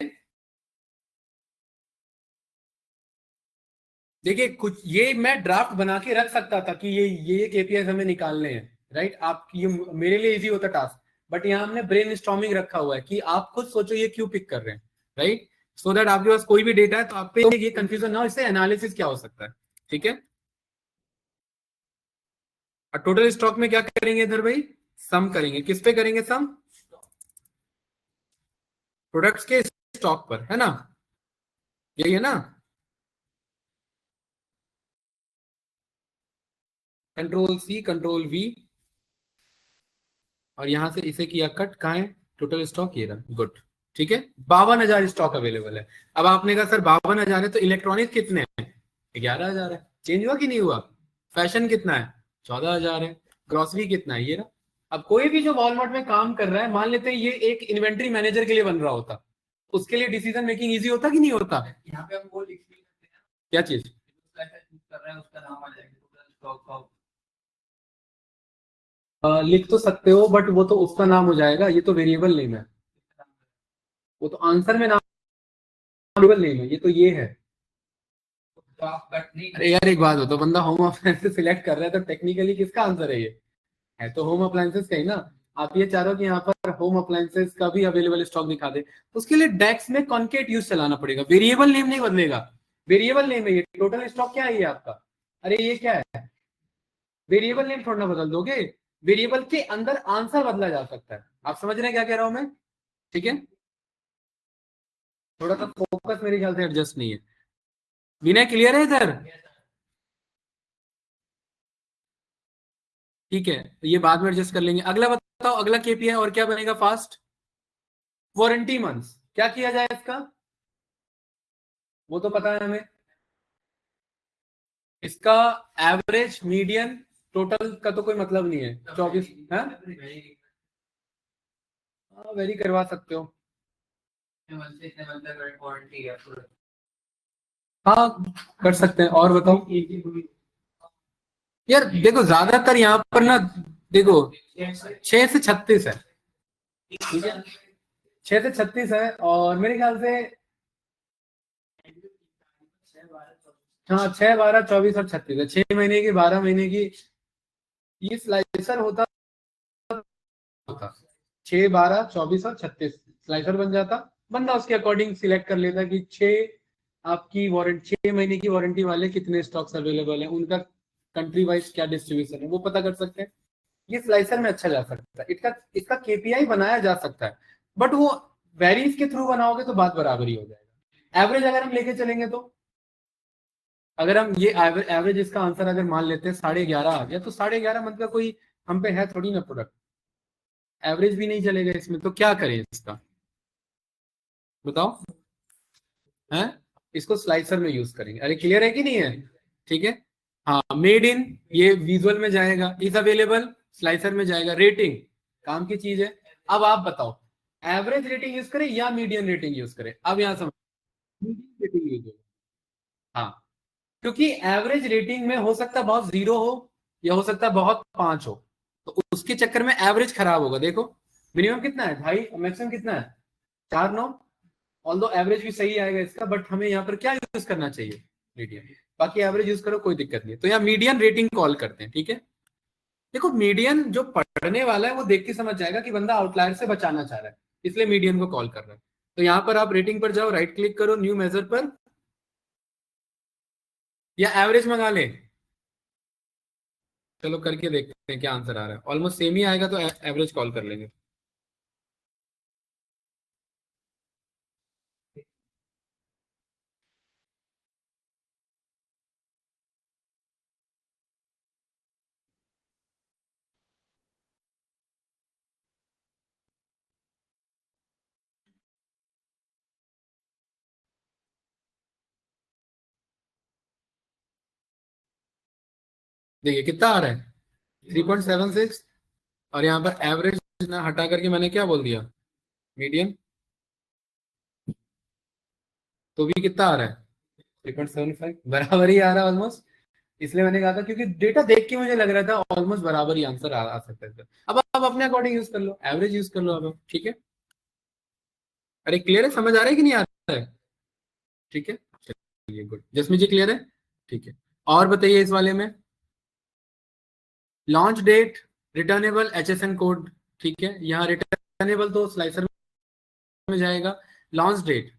देखिए कुछ ये मैं ड्राफ्ट बना के रख सकता था कि ये केपीआई हमें निकालने हैं, राइट। आप ये मेरे लिए इजी होता टास्क, बट यहाँ हमने ब्रेन स्टॉर्मिंग रखा हुआ है कि आप खुद सोचो ये क्यों पिक कर रहे हैं, राइट, सो दैट आपके पास कोई भी डेटा है तो आप पे ये कंफ्यूजन ना हो, इससे एनालिसिस क्या हो सकता है। ठीक है, और टोटल स्टॉक में क्या करेंगे इधर भाई, सम करेंगे, किस पे करेंगे सम, प्रोडक्ट्स के स्टॉक पर, है ना, यही है ना। कंट्रोल सी कंट्रोल वी, और यहां से इसे किया कट, कहाँ है टोटल स्टॉक, ये रहा, गुड। ठीक है, 52,000 स्टॉक अवेलेबल है। अब आपने कहा सर 52,000 है तो इलेक्ट्रॉनिक कितने हैं, 11,000 है, चेंज हुआ कि नहीं हुआ। फैशन कितना है, 14,000 है। ग्रोसरी कितना है, ये रहा। अब कोई भी जो वॉलमार्ट में काम कर रहा है, मान लेते हैं ये एक इन्वेंट्री मैनेजर के लिए बन रहा होता, उसके लिए डिसीजन मेकिंग इजी होता कि नहीं होता। यहाँ पे हम वो लिख भी सकते हैं, क्या चीज, कर रहे हैं उसका नाम आ जाएगा स्टॉक ऑफ, लिख तो सकते हो बट वो तो उसका नाम हो जाएगा, ये तो वेरिएबल नेम है, वो तो आंसर में नाम वेरिएबल नेम है, ये तो ये है। अरे यार एक बात हो, तो बंदा होम अप्लायंसेस सिलेक्ट कर रहा है तो टेक्निकली किसका आंसर है, ये है तो होम अप्लायंसेस का ही ना। आप ये चाह रहे हो कि यहाँ पर होम अप्लायंसेस का भी अवेलेबल स्टॉक दिखा दे, तो उसके लिए डेक्स में कॉन्केट यूज चलाना पड़ेगा, वेरिएबल नेम नहीं बदलेगा, वेरिएबल नेम है ये, टोटल स्टॉक क्या है ये आपका, अरे ये क्या है, वेरिएबल नेम थोड़ा ना बदल दोगे, वेरिएबल के अंदर आंसर बदला जा सकता है। आप समझ रहे हैं क्या कह रहा हूं मैं, ठीक है, थोड़ा सा फोकस मेरे ख्याल से एडजस्ट नहीं है। विनय क्लियर है इधर, ठीक है, तो ये बाद में एडजस्ट कर लेंगे। अगला बताओ, अगला केपीआई और क्या बनेगा फास्ट, वारंटी मंथ्स, क्या किया जाए इसका, वो तो पता है हमें, इसका एवरेज मीडियन टोटल का तो कोई मतलब नहीं है, 24 है, वेरी करवा सकते हो, हाँ कर सकते हैं। और बताओ यार, देखो ज्यादातर यहाँ पर ना, देखो 6 से 36 है, ठीक है, 6 से 36 है, और मेरे ख्याल से हाँ 6, 12, 24 और 36 है, 6 महीने की, 12 महीने की, ये स्लाइसर होता होता 6, 12, 24 और 36 स्लाइसर बन जाता, बंदा उसके अकॉर्डिंग सिलेक्ट कर लेता कि 6 आपकी वारंटी, 6 महीने की वारंटी वाले कितने स्टॉक्स अवेलेबल है, उनका कंट्री वाइज क्या डिस्ट्रीब्यूशन है वो पता कर सकते हैं। ये स्लाइसर में अच्छा जा सकता है, इसका इसका केपीआई बनाया जा सकता है, बट वो वेरीज के थ्रू बनाओगे तो बात बराबरी हो जाएगा। एवरेज अगर हम लेके चलेंगे तो, अगर हम ये एवरेज इसका आंसर अगर मान लेते हैं 11.5 आ गया, तो 11.5 मंथ का कोई हम पे है थोड़ी ना प्रोडक्ट, एवरेज भी नहीं चलेगा इसमें, तो क्या करें इसका बताओ, है इसको स्लाइसर में यूज करेंगे। अरे क्लियर है कि नहीं है, ठीक है, हाँ मेड इन ये विजुअल में जाएगा, इज अवेलेबल स्लाइसर में जाएगा, रेटिंग काम की चीज है। अब आप बताओ एवरेज रेटिंग यूज करें या मीडियन रेटिंग यूज करें, अब यहां समझ, मीडियन रेटिंग यूज होगा, हाँ, क्योंकि एवरेज रेटिंग में हो सकता है बहुत 0 हो या हो सकता है बहुत 5 हो, तो उसके चक्कर में एवरेज खराब होगा। देखो मिनिमम कितना है 2.5, मैक्सिमम कितना है 4, 9, ऑल्दो एवरेज भी सही आएगा इसका, बट हमें यहाँ पर क्या यूज करना चाहिए, मीडियन, बाकी एवरेज यूज करो कोई दिक्कत नहीं है, तो यहाँ मीडियन रेटिंग कॉल करते हैं। ठीक है, देखो मीडियन जो पढ़ने वाला है वो देख के समझ जाएगा कि बंदा आउटलायर से बचाना चाह रहा है, इसलिए मीडियन को कॉल कर रहा है। तो यहाँ पर आप रेटिंग पर जाओ, राइट क्लिक करो, न्यू मेजर पर, या एवरेज मंगा ले, चलो करके देखते हैं क्या आंसर आ रहा है, ऑलमोस्ट सेम ही आएगा तो एवरेज कॉल कर लेंगे। देखिए कितना आ रहा है 3.76, और यहाँ पर एवरेज ना हटा करके मैंने क्या बोल दिया, मीडियन, तो भी कितना आ रहा है 3.75, बराबर ही आ रहा है ऑलमोस्ट। इसलिए मैंने कहा था, क्योंकि डेटा देख के मुझे लग रहा था ऑलमोस्ट बराबर ही आंसर आ सकता है। अब आप अपने अकॉर्डिंग यूज कर लो, एवरेज यूज कर लो अब, ठीक है। अरे क्लियर है, समझ आ रहा है कि नहीं आ रहा है? ठीक है, चलिए गुड। जसमीत जी क्लियर है? ठीक है, और बताइए इस वाले में। Launch date, returnable, HSN code, ठीक है। यहाँ रिटर्नेबल तो स्लाइसर में जाएगा। लॉन्च डेट,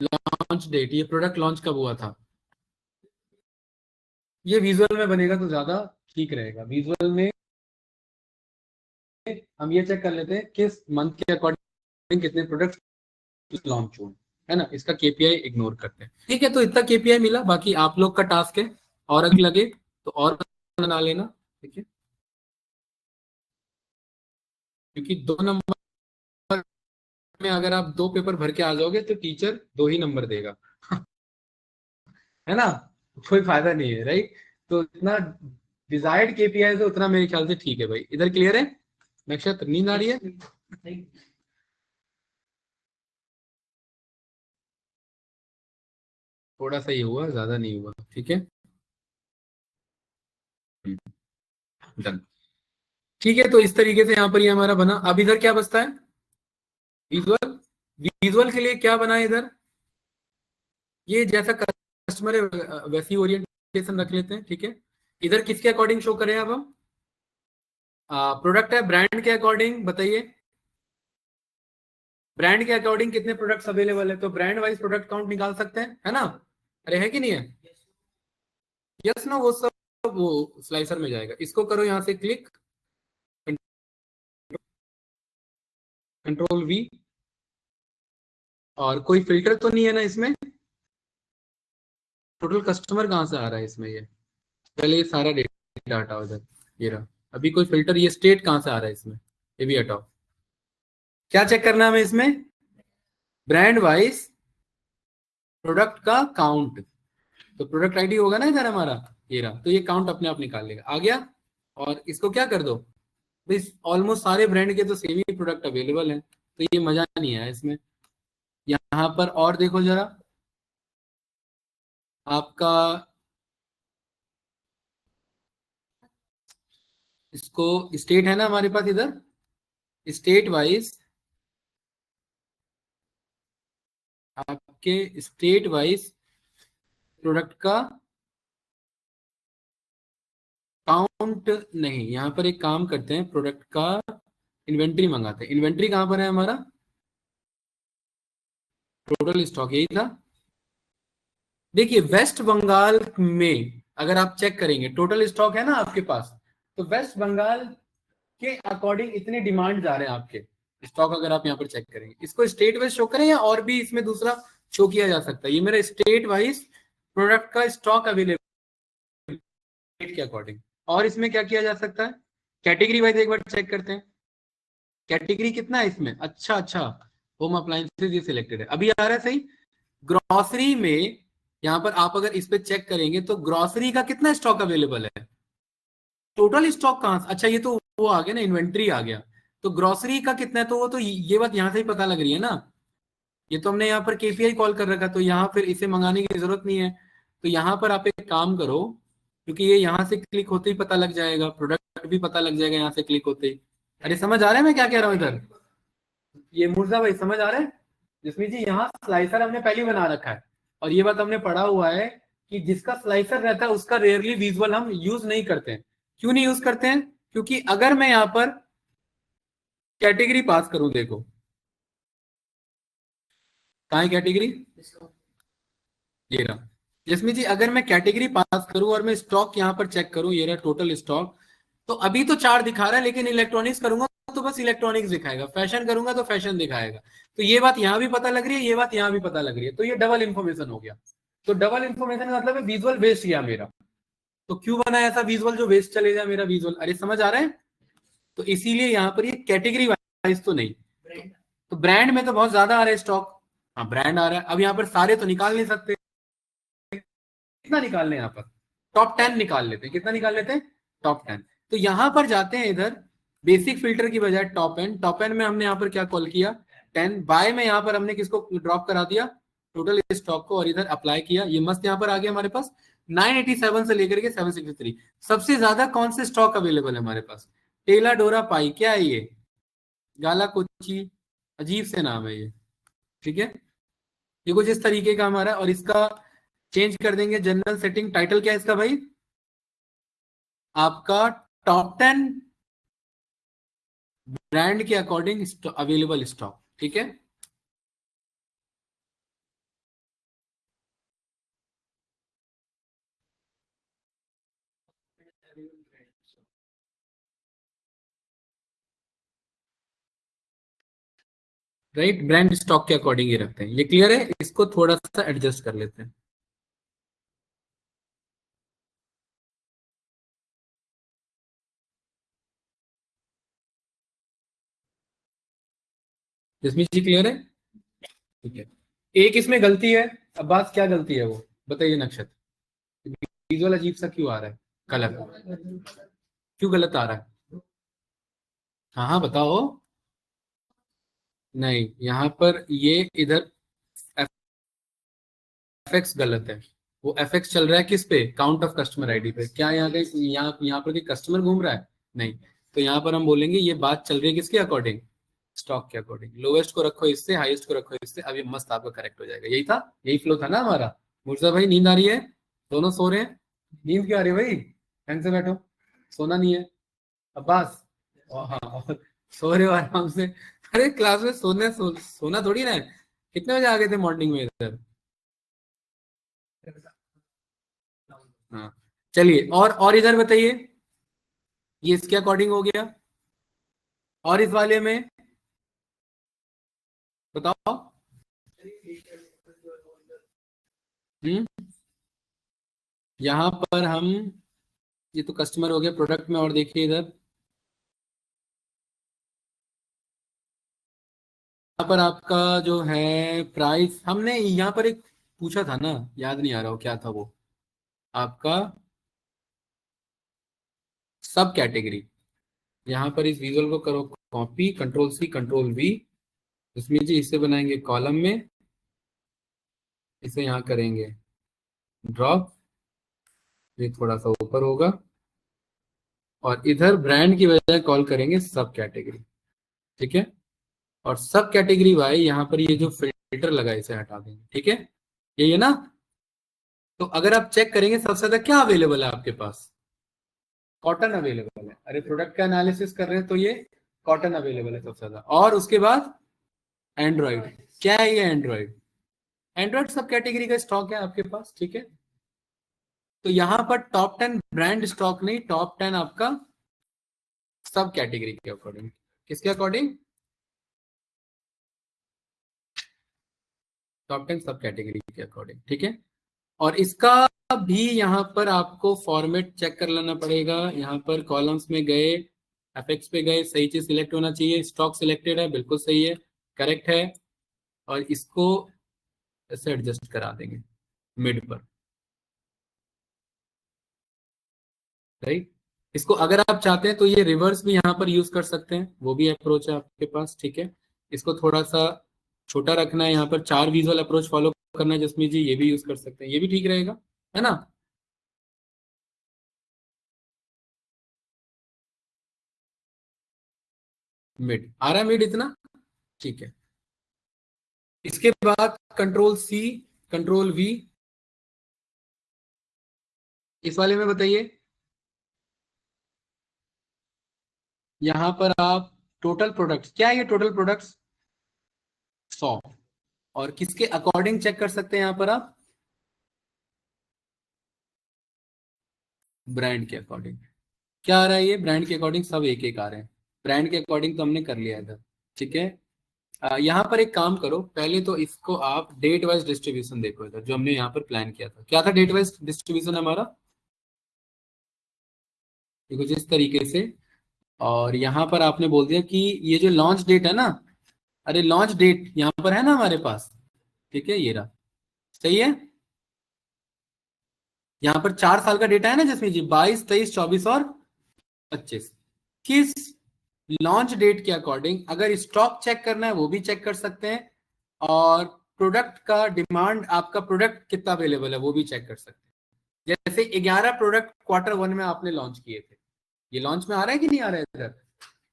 लॉन्च डेट, ये प्रोडक्ट लॉन्च कब हुआ था? ये विजुअल में बनेगा तो ज्यादा ठीक रहेगा। विजुअल में हम ये चेक कर लेते हैं किस मंथ के अकॉर्डिंग कितने प्रोडक्ट लॉन्च हुए, है ना। इसका केपीआई इग्नोर करते हैं, ठीक है। तो इतना केपीआई मिला, बाकी आप लोग का टास्क है, और अगर लगे तो और बना लेना, ठीक है। क्योंकि 2 नंबर में अगर आप 2 पेपर भर के आ जाओगे तो टीचर 2 ही नंबर देगा है ना, कोई फायदा नहीं है, राइट। तो इतना डिजायर्ड केपीआई तो उतना मेरे ख्याल से ठीक है भाई। इधर क्लियर है? नक्षत्र नींद आ रही है? थोड़ा सा ही हुआ, ज्यादा नहीं हुआ, ठीक है। डन, ठीक है। तो इस तरीके से यहाँ पर ये हमारा बना। अब इधर क्या बचता है? विजुअल। विजुअल के लिए क्या बना है इधर? ये जैसा कस्टमर है वैसी ओरिएंटेशन रख लेते हैं, ठीक है। इधर किसके अकॉर्डिंग शो करें अब हम? प्रोडक्ट है, ब्रांड के अकॉर्डिंग बताइए। ब्रांड के अकॉर्डिंग कितने प्रोडक्ट्स अवेलेबल है, तो ब्रांड वाइज प्रोडक्ट काउंट निकाल सकते हैं, है ना। अरे है कि नहीं है? यस ना, वो सब वो स्लाइसर में जाएगा। इसको करो यहाँ से क्लिक, कंट्रोल वी, और कोई फिल्टर तो नहीं है ना इसमें? टोटल कस्टमर कहाँ से आ रहा है इसमें? ये पहले ये सारा डेटा हटाओ इधर, ये रहा। अभी कोई फिल्टर, ये स्टेट कहाँ से आ रहा है इसमें, ये भी हटाओ। क्या चेक करना है हमें इसमें? ब्रांड वाइज प्रोडक्ट का काउंट। तो प्रोडक्ट आईडी होगा ना इधर हमारा, ये रहा। तो ये काउंट अपने आप निकाल लेगा, आ गया। और इसको क्या कर दो, ऑलमोस्ट सारे ब्रांड के तो सेम ही प्रोडक्ट अवेलेबल हैं, तो ये मजा नहीं आया इसमें। यहाँ पर और देखो जरा, आपका इसको स्टेट है ना हमारे पास इधर, स्टेट वाइज आपके स्टेट वाइज प्रोडक्ट का काउंट नहीं। यहाँ पर एक काम करते हैं, प्रोडक्ट का इन्वेंट्री मंगाते हैं। इन्वेंट्री कहाँ पर है हमारा? टोटल स्टॉक, यही था। देखिए वेस्ट बंगाल में अगर आप चेक करेंगे, टोटल स्टॉक है ना आपके पास, तो वेस्ट बंगाल के अकॉर्डिंग इतने डिमांड जा रहे हैं आपके स्टॉक। अगर आप यहाँ पर चेक करेंगे, इसको स्टेट वाइज शो करें या और भी इसमें दूसरा शो किया जा सकता है? ये मेरा स्टेट वाइज प्रोडक्ट का स्टॉक अवेलेबल के अकॉर्डिंग। और इसमें क्या किया जा सकता है? कैटेगरी वाइज एक बार चेक करते हैं, कैटेगरी कितना है इसमें। अच्छा अच्छा, होम अप्लायंसेज ये सिलेक्टेड है, अभी आ रहा है सही। ग्रोसरी में यहाँ पर आप अगर इस पे चेक करेंगे तो ग्रोसरी का कितना स्टॉक अवेलेबल है? टोटल स्टॉक कहाँ से? अच्छा ये तो वो आ गया ना, इन्वेंट्री आ गया। तो ग्रोसरी का कितना है, तो वो तो ये बात यहाँ से ही पता लग रही है ना। ये तो हमने यहाँ पर केपीआई कॉल कर रखा, तो यहाँ फिर इसे मंगाने की जरूरत नहीं है। तो यहाँ पर आप एक काम करो, क्योंकि ये यहाँ से क्लिक होते ही पता लग जाएगा, प्रोडक्ट भी पता लग जाएगा यहाँ से क्लिक होते ही। अरे समझ आ रहा है मैं क्या कह रहा हूँ इधर? ये मुर्जा भाई समझ आ रहा है? जिसमें जी यहाँ स्लाइसर हमने पहले ही बना रखा है, और ये बात हमने पढ़ा हुआ है कि जिसका स्लाइसर रहता है उसका रेयरली विजुअल हम यूज नहीं करते हैं। क्यों नहीं यूज करते हैं? क्योंकि अगर मैं यहाँ पर कैटेगरी पास करूं, देखो कहाँ है कैटेगरी, ये रहा। जिसमें जी अगर मैं कैटेगरी पास करूं और मैं स्टॉक यहाँ पर चेक करूं, ये रहा टोटल स्टॉक, तो अभी तो 4 दिखा रहा है, लेकिन इलेक्ट्रॉनिक्स करूंगा तो बस इलेक्ट्रॉनिक्स दिखाएगा, फैशन करूंगा तो फैशन दिखाएगा। तो ये बात यहाँ भी पता लग रही है, ये बात यहाँ भी पता लग रही है, तो ये डबल इंफॉर्मेशन हो गया। तो डबल इंफॉर्मेशन मतलब विजुअल वेस्ट गया मेरा। तो क्यों बना ऐसा विजुअल जो वेस्ट चले जाए मेरा विजुअल? अरे समझ आ रहा है? तो इसीलिए यहाँ पर ये कैटेगरी वाइज तो नहीं। तो ब्रांड में तो बहुत ज्यादा आ रहा है स्टॉक, हाँ ब्रांड आ रहा है। अब यहाँ पर सारे तो निकाल नहीं सकते, कितना निकाल लें यहाँ पर? टॉप 10 निकाल लेते हैं। कितना निकाल लेते हैं? टॉप 10। तो यहां पर जाते हैं इधर बेसिक फिल्टर की बजाय टॉप एंड में हमने यहाँ पर क्या कॉल किया 10 बाय में यहाँ पर हमने किसको ड्रॉप करा दिया टोटल स्टॉक को और इधर अप्लाई किया ये मस्त यहाँ पर आ गया हमारे पास 987 से लेकर के 763 सबसे ज्यादा कौन से स्टॉक अवेलेबल है हमारे पास टेला डोरा पाई क्या है ये गाला कोची अजीब से नाम है ये ठीक है ये कुछ इस तरीके का हमारा और इसका चेंज कर देंगे जनरल सेटिंग टाइटल क्या है इसका भाई आपका टॉप 10 ब्रांड के अकॉर्डिंग अवेलेबल स्टॉक ठीक है राइट ब्रांड स्टॉक के अकॉर्डिंग ही रखते हैं ये क्लियर है इसको थोड़ा सा एडजस्ट कर लेते हैं जिसमें जी क्लियर है ठीक है एक इसमें गलती है अब बात क्या गलती है वो बताइए नक्षत्र विजुअल अजीब सा क्यों आ रहा है कलर क्यों गलत आ रहा है हाँ हाँ बताओ नहीं यहाँ पर ये इधर एफएक्स गलत है वो एफएक्स चल रहा है किस पे काउंट ऑफ कस्टमर आईडी पे क्या यहाँ पर कस्टमर घूम रहा है नहीं तो यहाँ पर हम बोलेंगे ये बात चल रही है किसके अकॉर्डिंग स्टॉक के अकॉर्डिंग लोवेस्ट को रखो इससे हाईएस्ट को रखो इससे अभी मस्त आपका करेक्ट हो जाएगा यही था यही फ्लो था ना हमारा मुर्जा भाई नींद आ रही है दोनों सो रहे हैं नींद क्यों आ रही है भाई ढंग से बैठो सोना नहीं है अब्बास हाँ और सो रहे हो आराम से अरे क्लास में सोना थोड़ी ना है कितने बजे आ गए थे मॉर्निंग में इधर हाँ चलिए और इधर बताइए ये इसके अकॉर्डिंग हो गया और इस वाले में बताओ यहाँ पर हम ये तो कस्टमर हो गया प्रोडक्ट में और देखिए इधर यहाँ पर आपका जो है प्राइस हमने यहाँ पर एक पूछा था ना याद नहीं आ रहा हो क्या था वो आपका सब कैटेगरी यहाँ पर इस विजुअल को करो copy control C control V इसमें जी इसे बनाएंगे कॉलम में इसे यहाँ करेंगे ड्रॉप ये थोड़ा सा ऊपर होगा और इधर ब्रांड की बजाय कॉल करेंगे सब कैटेगरी ठीक है और सब कैटेगरी भाई यहाँ पर ये जो फिल्टर लगा इसे हटा देंगे ठीक है यही है ना तो अगर आप चेक करेंगे सबसे ज्यादा क्या अवेलेबल है आपके पास कॉटन अवेलेबल है अरे प्रोडक्ट का एनालिसिस कर रहे हैं तो ये कॉटन अवेलेबल है सबसे ज्यादा और उसके बाद एंड्रॉइड क्या है ये एंड्रॉइड सब कैटेगरी का स्टॉक है आपके पास ठीक है तो यहां पर टॉप 10 ब्रांड स्टॉक नहीं टॉप 10 आपका सब कैटेगरी के अकॉर्डिंग किसके अकॉर्डिंग टॉप 10 सब कैटेगरी के अकॉर्डिंग ठीक है और इसका भी यहाँ पर आपको फॉर्मेट चेक कर लेना पड़ेगा यहाँ पर कॉलम्स में गए एफएक्स पे गए सही चीज सिलेक्ट होना चाहिए स्टॉक सिलेक्टेड है बिल्कुल सही है करेक्ट है और इसको ऐसे एडजस्ट करा देंगे मिड पर राइट इसको अगर आप चाहते हैं तो ये रिवर्स भी यहाँ पर यूज कर सकते हैं वो भी अप्रोच है आपके पास ठीक है इसको थोड़ा सा छोटा रखना है यहाँ पर 4 विजुअल अप्रोच फॉलो करना है जसमीत जी ये भी यूज कर सकते हैं ये भी ठीक रहेगा है ना मिड आ रहा है मिड इतना ठीक है इसके बाद कंट्रोल सी कंट्रोल वी इस वाले में बताइए यहां पर आप टोटल प्रोडक्ट्स क्या है ये टोटल प्रोडक्ट्स 100 और किसके अकॉर्डिंग चेक कर सकते हैं यहां पर आप ब्रांड के अकॉर्डिंग क्या आ रहा है ये ब्रांड के अकॉर्डिंग सब एक एक आ रहे हैं ब्रांड के अकॉर्डिंग तो हमने कर लिया इधर ठीक है यहाँ पर एक काम करो पहले तो इसको आप डेट वाइज डिस्ट्रीब्यूशन देखो इधर जो हमने यहाँ पर प्लान किया था क्या था डेट वाइज डिस्ट्रीब्यूशन हमारा देखो जिस तरीके से और यहाँ पर आपने बोल दिया कि ये जो लॉन्च डेट है ना अरे लॉन्च डेट यहाँ पर है ना हमारे पास ठीक है ये रहा सही है यहाँ पर 4 साल का डेटा है ना जिसमें जी 22 23 24 और 25 किस लॉन्च डेट के अकॉर्डिंग अगर स्टॉक चेक करना है वो भी चेक कर सकते हैं, और प्रोडक्ट का डिमांड, आपका प्रोडक्ट कितना अवेलेबल है वो भी चेक कर सकते हैं। जैसे 11 प्रोडक्ट Q1 में आपने लॉन्च किए थे, ये लॉन्च में आ रहा है कि नहीं आ रहा है इधर,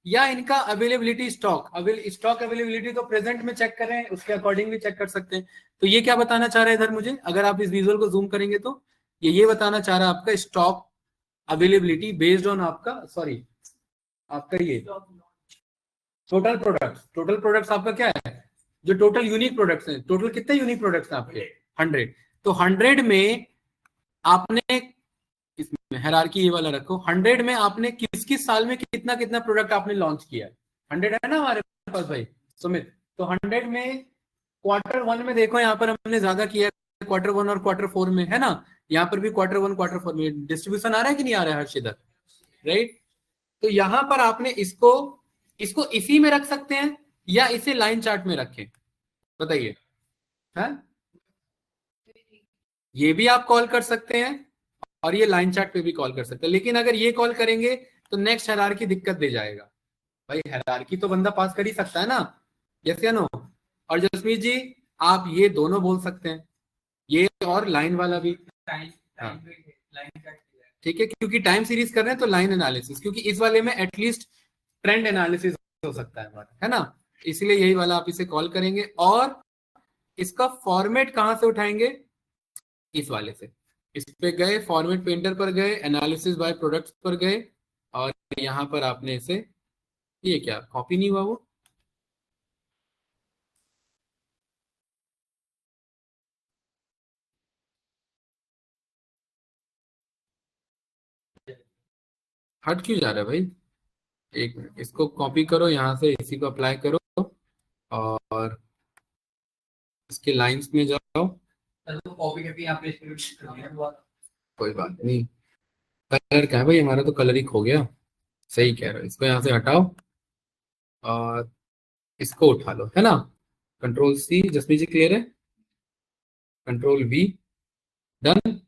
या इनका अवेलेबिलिटी स्टॉक अवेलेबिलिटी तो प्रेजेंट में चेक कर रहे हैं, उसके अकॉर्डिंग भी चेक कर सकते हैं। तो ये क्या बताना चाह रहा है इधर मुझे, अगर आप इस विजुअल को जूम करेंगे तो ये बताना चाह रहा है आपका स्टॉक अवेलेबिलिटी बेस्ड ऑन आपका आपका ये टोटल प्रोडक्ट्स आपका क्या है, जो टोटल यूनिक प्रोडक्ट्स हैं, टोटल कितने यूनिक प्रोडक्ट्स हैं आपके 100। तो 100 में आपने, इसमें हायरार्की ये वाला रखो, 100 में आपने किस किस साल में कितना कितना प्रोडक्ट आपने लॉन्च किया है, 100 है ना हमारे पास भाई सुमित। तो 100 में Q1 में देखो यहाँ पर हमने ज्यादा किया है, Q1 और Q4 में है ना, यहाँ पर भी Q1 Q4 में डिस्ट्रीब्यूशन आ रहा है कि नहीं आ रहा है हर्ष इधर, राइट। तो यहाँ पर आपने इसको इसी में रख सकते हैं या इसे लाइन चार्ट में रखें, बताइए। है ये भी आप कॉल कर सकते हैं और ये लाइन चार्ट पे भी कॉल कर सकते हैं, लेकिन अगर ये कॉल करेंगे तो नेक्स्ट हायरार्की दिक्कत दे जाएगा। भाई हायरार्की तो बंदा पास कर ही सकता है ना, यस या नो। और जसमीत जी आप ये दोनों बोल सकते हैं, ये और लाइन वाला भी, हाँ ठीक है, क्योंकि टाइम सीरीज कर रहे हैं तो लाइन एनालिसिस, क्योंकि इस वाले में एटलीस्ट ट्रेंड एनालिसिस हो सकता है हमारा, है ना, इसलिए यही वाला आप इसे कॉल करेंगे। और इसका फॉर्मेट कहां से उठाएंगे, इस वाले से, इस पे गए, फॉर्मेट पेंटर पर गए, एनालिसिस बाय प्रोडक्ट्स पर गए, और यहां पर आपने इसे, ये क्या कॉपी नहीं हुआ वो, हट क्यों जा रहा है भाई, एक मिनट, इसको कॉपी करो यहाँ से, इसी को अप्लाई करो और इसके लाइंस में जाओ, तो कॉपी करके यहाँ पे कोई बात नहीं। कलर क्या है भाई, हमारा तो कलर ही खो गया, सही कह रहे हो, इसको यहाँ से हटाओ और इसको उठा लो, है ना, Ctrl+C, जसमीत जी क्लियर है, Ctrl+V, डन,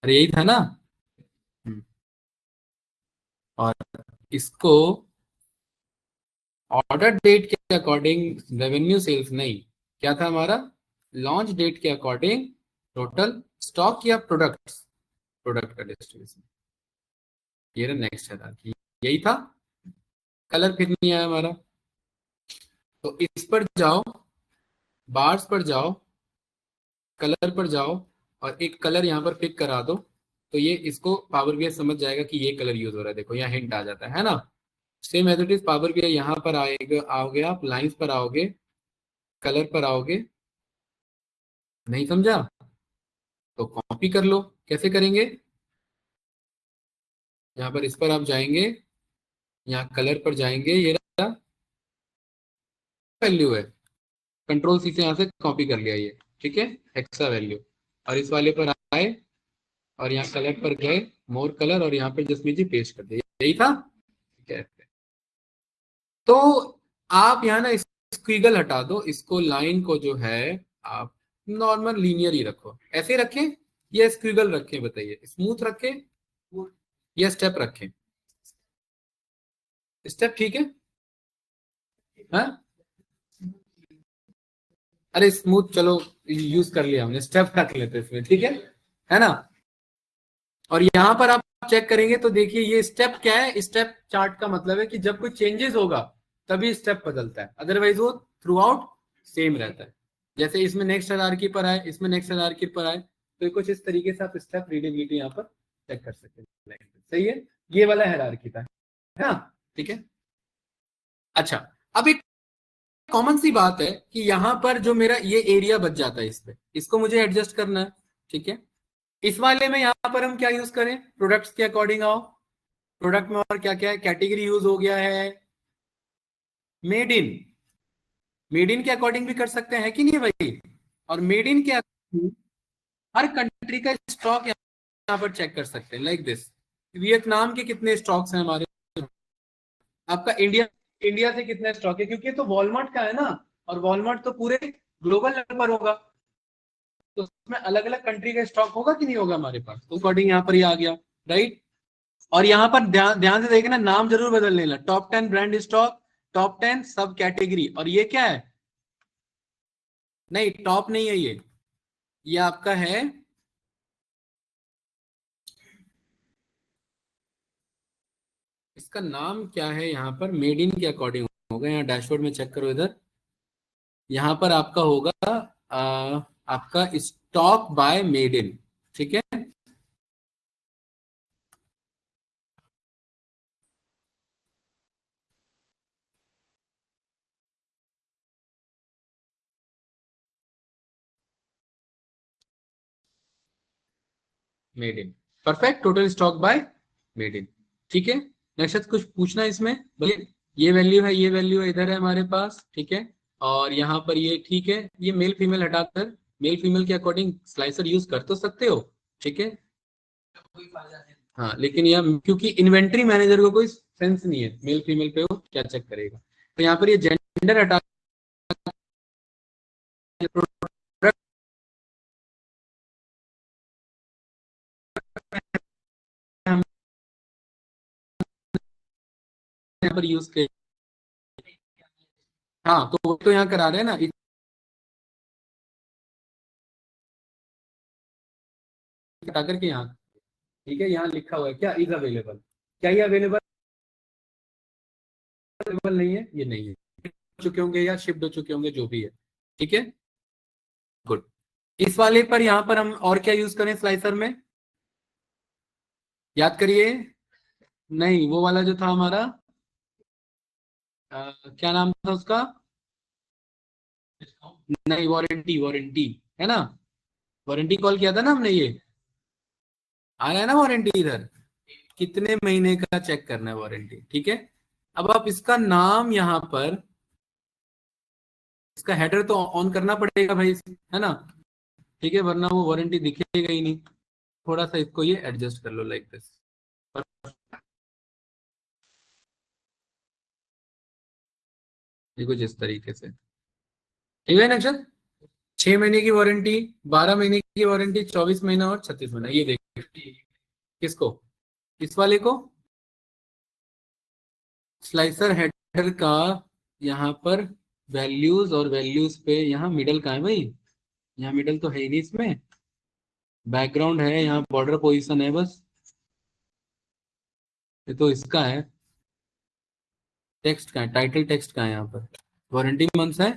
अरे यही था ना। और इसको ऑर्डर डेट के अकॉर्डिंग रेवेन्यू सेल्स नहीं, क्या था हमारा, लॉन्च डेट के अकॉर्डिंग टोटल स्टॉक या प्रोडक्ट का डिस्ट्रीब्यूशन, ये नेक्स्ट है, यही था। कलर फिर नहीं आया हमारा, तो इस पर जाओ, बार्स पर जाओ, कलर पर जाओ और एक कलर यहाँ पर पिक करा दो, तो ये इसको पावर बीआई समझ जाएगा कि ये कलर यूज हो रहा है, देखो यहाँ हिंट आ जाता है ना। Same as it is Power BI यहाँ पर आएगा, आओगे आप लाइंस पर आओगे, कलर पर आओगे, नहीं समझा तो कॉपी कर लो, कैसे करेंगे, यहाँ पर इस पर आप जाएंगे, यहाँ कलर पर जाएंगे, ये रहा वैल्यू है, Ctrl+C से यहाँ से कॉपी कर लिया ये, ठीक है, एक्स्ट्रा वैल्यू, और इस वाले पर आए और यहाँ कलर पर गए, मोर कलर, और यहाँ पर जसमीत जी पेस्ट कर दिया, यही था, ठीक है। तो आप यहाँ ना स्क्विगल हटा दो, इसको लाइन को जो है आप नॉर्मल लीनियर ही रखो, ऐसे रखें या स्क्विगल रखें, बताइए, स्मूथ रखें या स्टेप रखें, स्टेप ठीक है, हाँ अरे स्मूथ चलो यूज कर लिया हमने, स्टेप रख लेते इसमें, ठीक है ना। और यहाँ पर आप चेक करेंगे तो देखिए ये स्टेप क्या है, स्टेप चार्ट का मतलब है कि जब कोई चेंजेस होगा तभी स्टेप बदलता है, अदरवाइज वो थ्रू आउट सेम रहता है। जैसे इसमें नेक्स्ट हायरार्की पर आए, इसमें नेक्स्ट हायरार्की पर आए, तो कुछ इस तरीके से आप स्टेप रीडेबिलिटी यहाँ पर चेक कर सकते हैं, सही है, ये वाला हायरार्की था, है ना, ठीक है। अच्छा, अब एक कॉमन सी बात है कि यहाँ पर जो मेरा ये एरिया बच जाता है, इस पे इसको मुझे एडजस्ट करना है, ठीक है। इस वाले में यहाँ पर हम क्या यूज करें, प्रोडक्ट्स के अकॉर्डिंग आओ, प्रोडक्ट में और क्या क्या है, कैटेगरी यूज हो गया है, मेड इन के अकॉर्डिंग भी कर सकते हैं कि नहीं भाई, और मेड इन के हर कंट्री का स्टॉक यहाँ पर चेक कर सकते हैं, लाइक दिस, वियतनाम के कितने स्टॉक्स हैं हमारे, आपका इंडिया से कितना स्टॉक है, क्योंकि तो वॉलमार्ट का है ना, और वॉलमार्ट तो पूरे ग्लोबल लेवल पर होगा, तो उसमें अलग अलग कंट्री का स्टॉक होगा कि नहीं होगा हमारे पास, तो अकॉर्डिंग यहाँ पर ही आ गया, राइट। और यहाँ पर ध्यान से देखना, नाम जरूर बदल लेना, टॉप 10 ब्रांड स्टॉक, टॉप 10 सब कैटेगरी। और ये क्या है? नहीं, टॉप नहीं है ये आपका है इसका नाम क्या है? यहाँ पर मेड इन के अकॉर्डिंग होगा। यहाँ डैशबोर्ड में चेक करो इधर, यहाँ पर आपका होगा आपका स्टॉक बाय मेड इन, ठीक है। Made in, perfect, total stock by made in, ठीक है। नेक्स्ट कुछ पूछना है इसमें भले, ये वैल्यू है, ये वैल्यू है, इधर है हमारे पास, ठीक है। और यहाँ पर ये ठीक है, ये मेल फीमेल हटाकर मेल फीमेल के अकॉर्डिंग स्लाइसर यूज कर तो सकते हो, ठीक है। कोई फायदा नहीं। हाँ, लेकिन यह क्योंकि इन्वेंट्री मैनेजर को कोई सेंस नहीं है मेल फीमेल पे वो क्या चेक करेगा, तो यहाँ पर ये जेंडर हटा हम यहाँ पर यूज कर, हाँ तो वो तो यहाँ करा रहे हैं ना, हटा करके यहाँ, ठीक है। यहाँ लिखा हुआ है क्या, इज अवेलेबल, क्या ये अवेलेबल नहीं है? ये नहीं है, हो चुके होंगे या शिफ्ट हो चुके होंगे, जो भी है, ठीक है, गुड। इस वाले पर यहाँ पर हम और क्या यूज करें स्लाइसर में, याद करिए। नहीं, वो वाला जो था हमारा क्या नाम था उसका, नहीं, वारंटी, वारंटी है ना, वारंटी कॉल किया था ना हमने, ये आ रहा है ना वारंटी इधर, कितने महीने का चेक करना है वारंटी, ठीक है। अब आप इसका नाम यहाँ पर, इसका हेडर तो ऑन करना पड़ेगा भाई, है ना, ठीक है, वरना वो वारंटी दिखेगा ही नहीं। थोड़ा सा इसको ये एडजस्ट कर लो लाइक दिस, ये कुछ इस तरीके से, ठीक है ना। 6 महीने की वारंटी, 12 महीने की वारंटी, 24 महीना और 36 महीना, ये देख किसको, इस वाले को, स्लाइसर हेडर का यहाँ पर वैल्यूज, और वैल्यूज पे यहाँ मिडल का है भाई, यहाँ मिडल तो है ही नहीं इसमें, बैकग्राउंड है, यहाँ बॉर्डर पोजीशन है बस, ये तो इसका है, टेक्स्ट का है, टाइटल टेक्स्ट का है, यहाँ पर वारंटी मंथ्स है।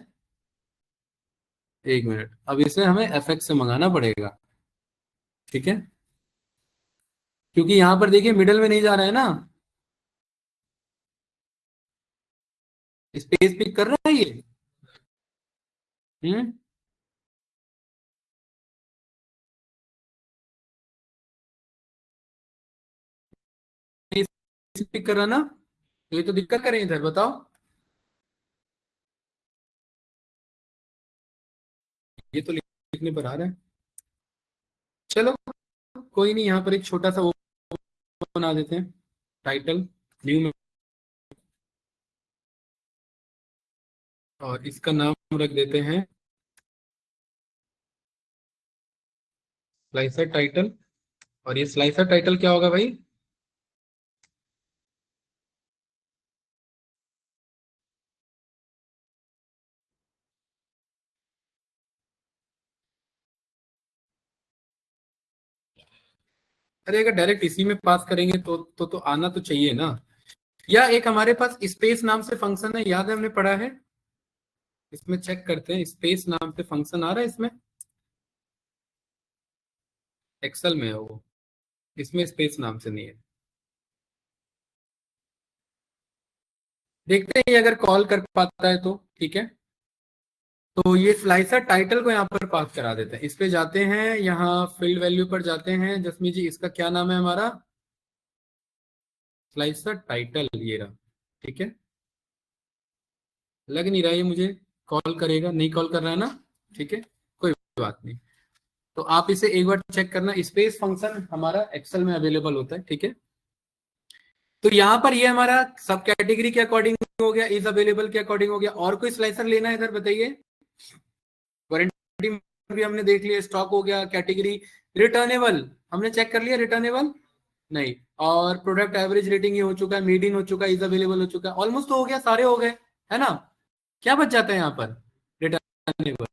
एक मिनट, अब इसे हमें एफएक्स से मंगाना पड़ेगा, ठीक है, क्योंकि यहाँ पर देखिए मिडल में नहीं जा रहा है ना, स्पेस पिक कर रहा है ये, हम्म, पिक कर रहा ना, तो ये तो दिक्कत करें इधर, बताओ, ये तो लिखने पर आ रहा है, चलो कोई नहीं, यहाँ पर एक छोटा सा वो बना देते हैं, टाइटल न्यू में, और इसका नाम रख देते हैं स्लाइसर टाइटल। और ये स्लाइसर टाइटल क्या होगा भाई, अरे अगर डायरेक्ट इसी में पास करेंगे तो आना तो चाहिए ना, या एक हमारे पास स्पेस नाम से फंक्शन है, याद है हमने पढ़ा है, इसमें चेक करते हैं, स्पेस नाम से फंक्शन आ रहा है इसमें, एक्सेल में है वो, इसमें स्पेस नाम से नहीं है, देखते हैं ये अगर कॉल कर पाता है तो ठीक है। तो ये स्लाइसर टाइटल को यहाँ पर पास करा देते हैं, इस पे जाते हैं, यहाँ फील्ड वैल्यू पर जाते हैं, जसमी जी इसका क्या नाम है हमारा, स्लाइसर टाइटल, ये रहा, ठीक है, लग नहीं रहा है ये मुझे कॉल करेगा, नहीं कॉल कर रहा है ना, ठीक है, कोई बात नहीं। तो आप इसे एक बार चेक करना, स्पेस फंक्शन हमारा एक्सेल में अवेलेबल होता है, ठीक है। तो यहाँ पर ये हमारा सब कैटेगरी के अकॉर्डिंग हो गया, इज अवेलेबल के अकॉर्डिंग हो गया, और कोई स्लाइसर लेना है इधर बताइए, वारंटी भी हमने देख लिया, स्टॉक हो गया, कैटेगरी, रिटर्नेबल हमने चेक कर लिया, रिटर्नेबल नहीं, और प्रोडक्ट एवरेज रेटिंग ये हो चुका है, मीडियन हो चुका है, इज अवेलेबल हो चुका है, ऑलमोस्ट तो हो गया, सारे हो गए, है ना। क्या बच जाता है यहाँ पर? रिटर्नेबल।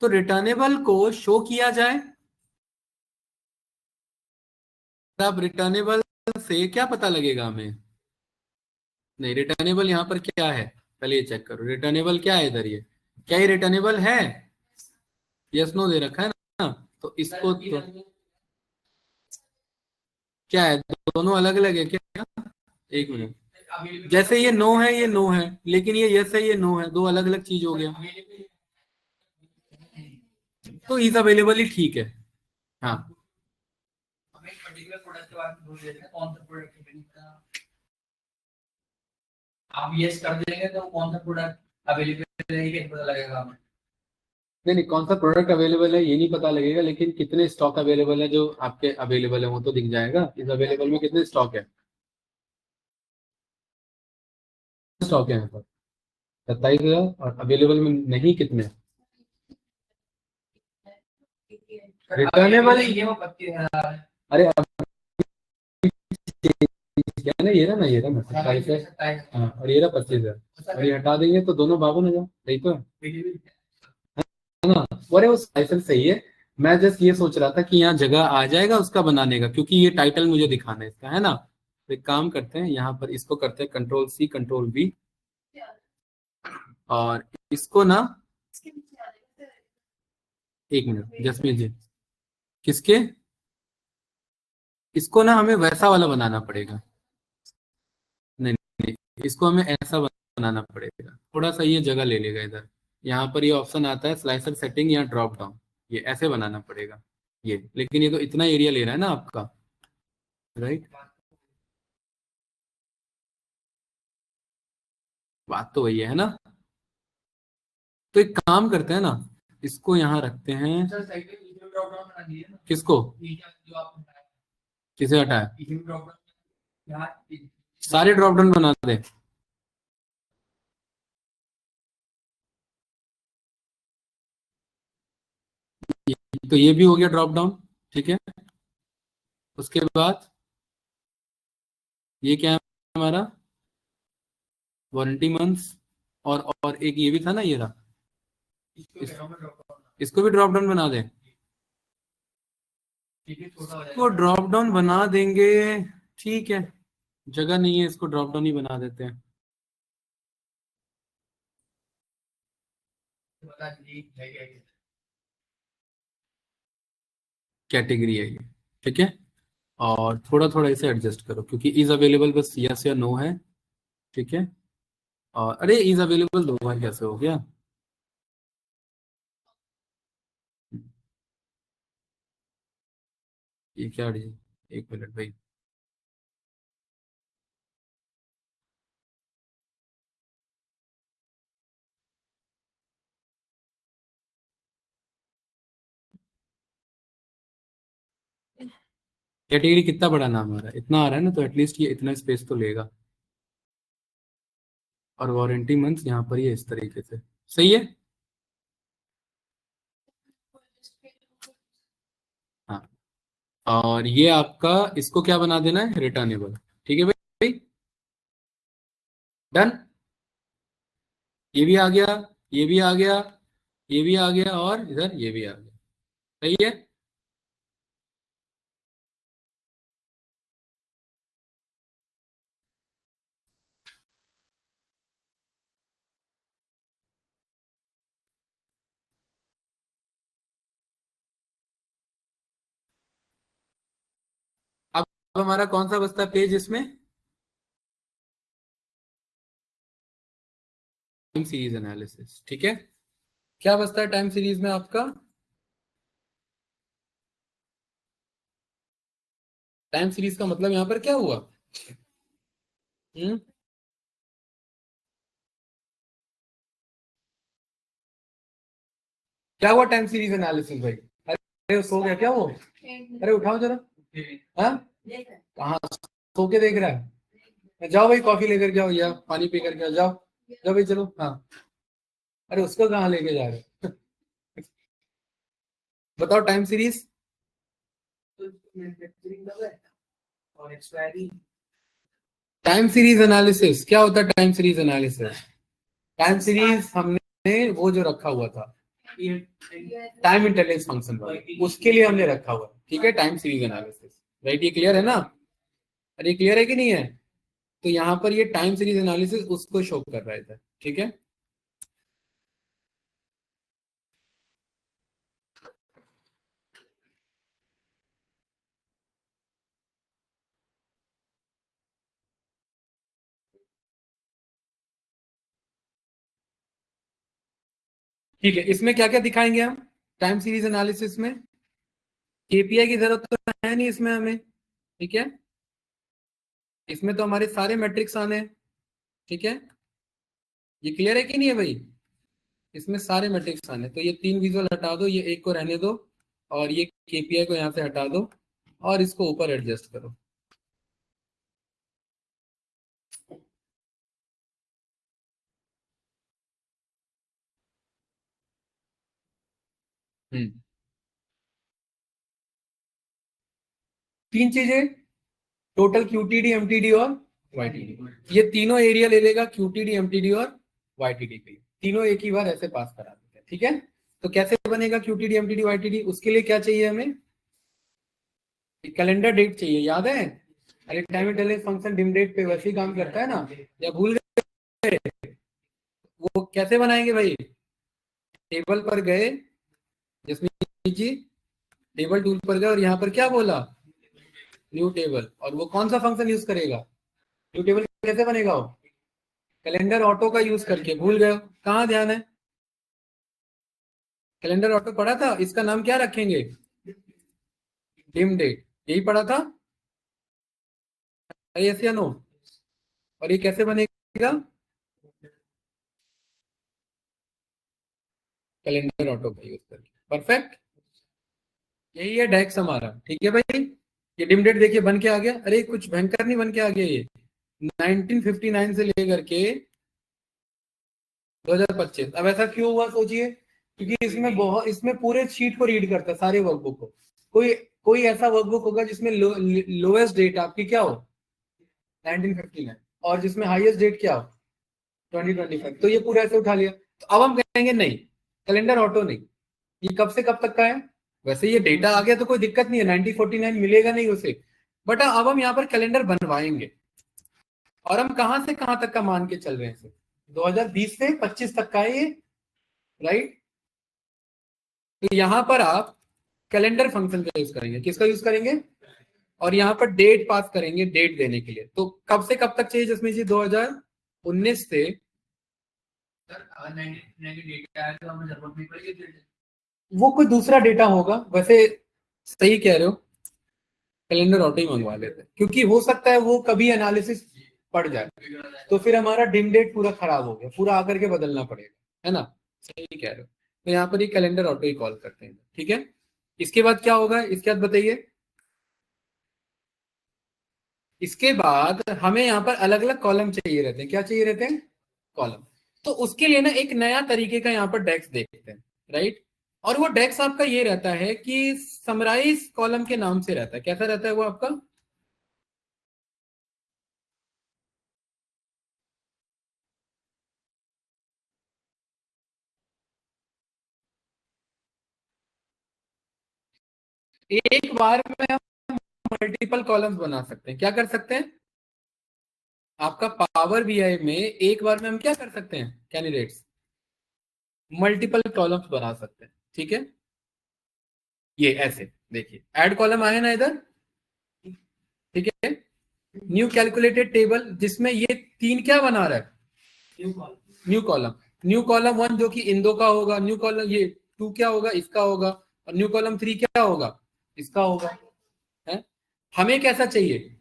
तो रिटर्नेबल को शो किया जाए, तब रिटर्नेबल से क्या पता लगेगा हमें? नहीं, रिटर्नेबल यहाँ पर क्या है, पहले ये चेक करो, रिटर्नेबल क्या है इधर, ये क्या ये रिटर्नेबल है? यस नो दे रखा है ना, तो इसको तो क्या है, दोनों अलग अलग है क्या? एक मिनट, जैसे ये नो है, ये नो है, लेकिन ये यस है, ये नो है, दो अलग अलग चीज हो गया, तो इज अवेलेबल ही ठीक है। हाँ, हमें एक पर्टिकुलर प्रोडक्ट के बारे में बोल देते हैं, कौन सा प्रोडक्ट है, आप यस कर देंगे तो कौन सा प्रोडक्ट अवेलेबल है ये पता लगेगा हमें। नहीं नहीं, कौन सा प्रोडक्ट अवेलेबल है ये नहीं पता लगेगा, लेकिन कितने स्टॉक अवेलेबल है जो आपके अवेलेबल है वो तो दिख जाएगा, इस अवेलेबल में कितने स्टॉक है, स्टॉक है यहाँ पर 27,000, और अवेलेबल में नहीं कितने, रिटर्नेबल ये वो 25,000 है। अरे क्या है ना, ये रहा ना, ये रहा ना 27 है, 27,000 हाँ, और ये रहा 25,000, और ये हटा देंगे तो दोनों बाबू ना जाओ, सही तो है ना। अरे वो लाइसेंस सही है, मैं जस्ट ये सोच रहा था कि यहाँ जगह आ जाएगा उसका बनाने का, क्योंकि ये टाइटल मुझे दिखाना है इसका, है ना। तो एक काम करते हैं, यहाँ पर इसको करते हैं कंट्रोल सी कंट्रोल वी, और इसको ना, एक मिनट जसमीत जी, किसके, इसको ना हमें वैसा वाला बनाना पड़ेगा, नहीं नहीं, इसको हमें ऐसा बनाना पड़ेगा, थोड़ा सा ये जगह ले लेगा इधर, यहाँ पर ये ऑप्शन आता है स्लाइसर सेटिंग या ड्रॉप डाउन, ये ऐसे बनाना पड़ेगा ये, लेकिन ये तो इतना एरिया ले रहा है ना आपका, राइट। बात तो वही है ना। तो एक काम करते हैं ना, इसको यहाँ रखते हैं, सर साइड पे नीचे ड्रॉप डाउन बना दिए ना, किसको, नीचे जो आपने बनाया किसे हटाया, नीचे ड्रॉप डाउन यहाँ सारे ड्रॉप डाउन बना दे, तो ये भी हो गया ड्रॉप डाउन, ठीक है। उसके बाद ये क्या है हमारा, वारंटी मंथ्स, और एक ये भी था ना, ये रहा, इस, इसको भी ड्रॉप डाउन बना दे, इसको ड्रॉप डाउन बना देंगे, ठीक है, जगह नहीं है, इसको ड्रॉप डाउन ही बना देते हैं, कैटेगरी है ये, ठीक है। और थोड़ा थोड़ा इसे एडजस्ट करो, क्योंकि इज अवेलेबल बस यस या नो है, ठीक है। और अरे इज अवेलेबल दो बार कैसे हो गया, ये क्या, एक मिनट भाई, कैटेगरी कितना बड़ा नाम आ रहा है, इतना आ रहा है ना, तो एटलीस्ट ये इतना स्पेस तो लेगा, और वारंटी मंथ यहाँ पर ये इस तरीके से, सही है। हाँ, और ये आपका, इसको क्या बना देना है, रिटर्नेबल, ठीक है भाई, डन, ये भी आ गया, ये भी आ गया, ये भी आ गया, और इधर ये भी आ गया, सही है। अब हमारा कौन सा बचता है पेज इसमें, टाइम सीरीज एनालिसिस, ठीक है। क्या बचता है टाइम सीरीज में आपका, टाइम सीरीज का मतलब यहाँ पर क्या हुआ, हम्म, क्या हुआ टाइम सीरीज एनालिसिस भाई, अरे सो गया क्या वो, अरे उठाओ जरा, हाँ, कहाँ सो के देख रहा है, जाओ भाई कॉफी लेकर जाओ या पानी पी करके जाओ, जाओ भाई चलो, हाँ, अरे उसको कहाँ लेके जा रहे हो? बताओ टाइम सीरीज, और एक्सपायरी। टाइम सीरीज एनालिसिस क्या होता है? Time series analysis, time series हमने वो जो रखा हुआ था टाइम इंटरलेस फंक्शन वाला, उसके लिए हमने रखा हुआ, ठीक है, टाइम सीरीज एनालिसिस। राइट, ये क्लियर है ना? अरे क्लियर है कि नहीं है? तो यहाँ पर ये टाइम सीरीज एनालिसिस उसको शो कर रहा था, ठीक है। ठीक है, इसमें क्या क्या दिखाएंगे हम टाइम सीरीज एनालिसिस में? केपीआई की जरूरत तो है नहीं इसमें हमें, ठीक है। इसमें तो हमारे सारे मैट्रिक्स आने हैं, ठीक है। ये क्लियर है कि नहीं है भाई? इसमें सारे मैट्रिक्स आने, तो ये 3 विजुअल हटा दो, ये एक को रहने दो, और ये केपीआई को यहाँ से हटा दो, और इसको ऊपर एडजस्ट करो। हम्म, 3 चीजें, टोटल क्यूटीडी, एमटीडी और वाईटीडी। ये तीनों एरिया ले लेगा, क्यूटीडी, एमटीडी और वाईटीडी पे, तीनों एक ही बार ऐसे पास करा देते हैं, ठीक है। तो कैसे बनेगा क्यूटीडी, एमटीडी, वाईटीडी? उसके लिए क्या चाहिए हमें? कैलेंडर डेट चाहिए, याद है? अरे time intelligence function dim date पे वैसे ही काम करता है ना, या भूल गए? वो कैसे बनाएंगे भाई? टेबल पर गए, जसमीत जी, टेबल टूल पर गए और यहाँ पर क्या बोला? New table. और वो कौन सा फंक्शन यूज करेगा? न्यू टेबल कैसे बनेगा वो? कैलेंडर ऑटो का यूज करके। भूल गए? कहाँ ध्यान है? कैलेंडर ऑटो पढ़ा था, इसका नाम क्या रखेंगे? डिम डेट, यही पढ़ा था, यस या नो? और ये कैसे बनेगा? कैलेंडर ऑटो का यूज करके। परफेक्ट, यही है डेक्स हमारा, ठीक है भाई। ये डिम डेट देखिए बन के आ गया। अरे कुछ भयंकर नहीं बन के आ गया ये, 1959 से लेकर के 2025। अब ऐसा क्यों हुआ सोचिए? क्योंकि इसमें बहुत, इसमें पूरे शीट को रीड करता है, सारे वर्कबुक को। कोई कोई ऐसा वर्कबुक होगा जिसमें लोएस्ट डेट आपकी क्या हो? 1959, और जिसमें हाईएस्ट डेट क्या हो? 2025। तो ये पूरा ऐसे उठा लिया। तो अब हम कहेंगे नहीं, कैलेंडर ऑटो नहीं, ये कब से कब तक का है? वैसे ये डेटा आ गया तो कोई दिक्कत नहीं है, 1949 मिलेगा नहीं उसे, बट अब हम यहाँ पर कैलेंडर बनवाएंगे। और हम कहां से कहां तक का मान के चल रहे हैं? 2020 से 25 तक का है ये, राइट। तो यहां पर आप कैलेंडर फंक्शन का यूज करेंगे, किसका यूज करेंगे? और यहाँ पर डेट पास करेंगे, डेट देने के लिए। तो कब से कब तक चाहिए जिसमें जी? 2019 से, वो कोई दूसरा डेटा होगा वैसे, सही कह रहे हो, कैलेंडर ऑटो ही मंगवा लेते हैं, क्योंकि हो सकता है वो कभी एनालिसिस पड़ जाए, तो फिर हमारा डिम डेट पूरा खराब हो गया, पूरा आकर के बदलना पड़ेगा, है ना? सही कह रहे हो। तो यहाँ पर ये कैलेंडर ऑटो ही कॉल करते हैं, ठीक है। इसके बाद क्या होगा? इसके बाद बताइए। इसके बाद हमें यहाँ पर अलग अलग कॉलम चाहिए रहते हैं। क्या चाहिए रहते हैं? कॉलम। तो उसके लिए ना एक नया तरीके का यहाँ पर डेक्स देखते हैं, राइट। और वो डेक्स आपका ये रहता है कि समराइज कॉलम के नाम से रहता है। कैसा रहता है वो आपका? एक बार में हम मल्टीपल कॉलम्स बना सकते हैं। क्या कर सकते हैं? आपका पावर बीआई में एक बार में हम क्या कर सकते हैं कैंडिडेट्स? मल्टीपल कॉलम्स बना सकते हैं, ठीक है। ये ऐसे देखिए, ऐड कॉलम आए ना इधर, ठीक है। न्यू कैलकुलेटेड टेबल, जिसमें ये 3 क्या बना रहा है? New column. न्यू कॉलम 1 जो कि इंदो का होगा, न्यू कॉलम ये 2 क्या होगा? इसका होगा, और न्यू कॉलम 3 क्या होगा? इसका होगा, है। हमें कैसा चाहिए?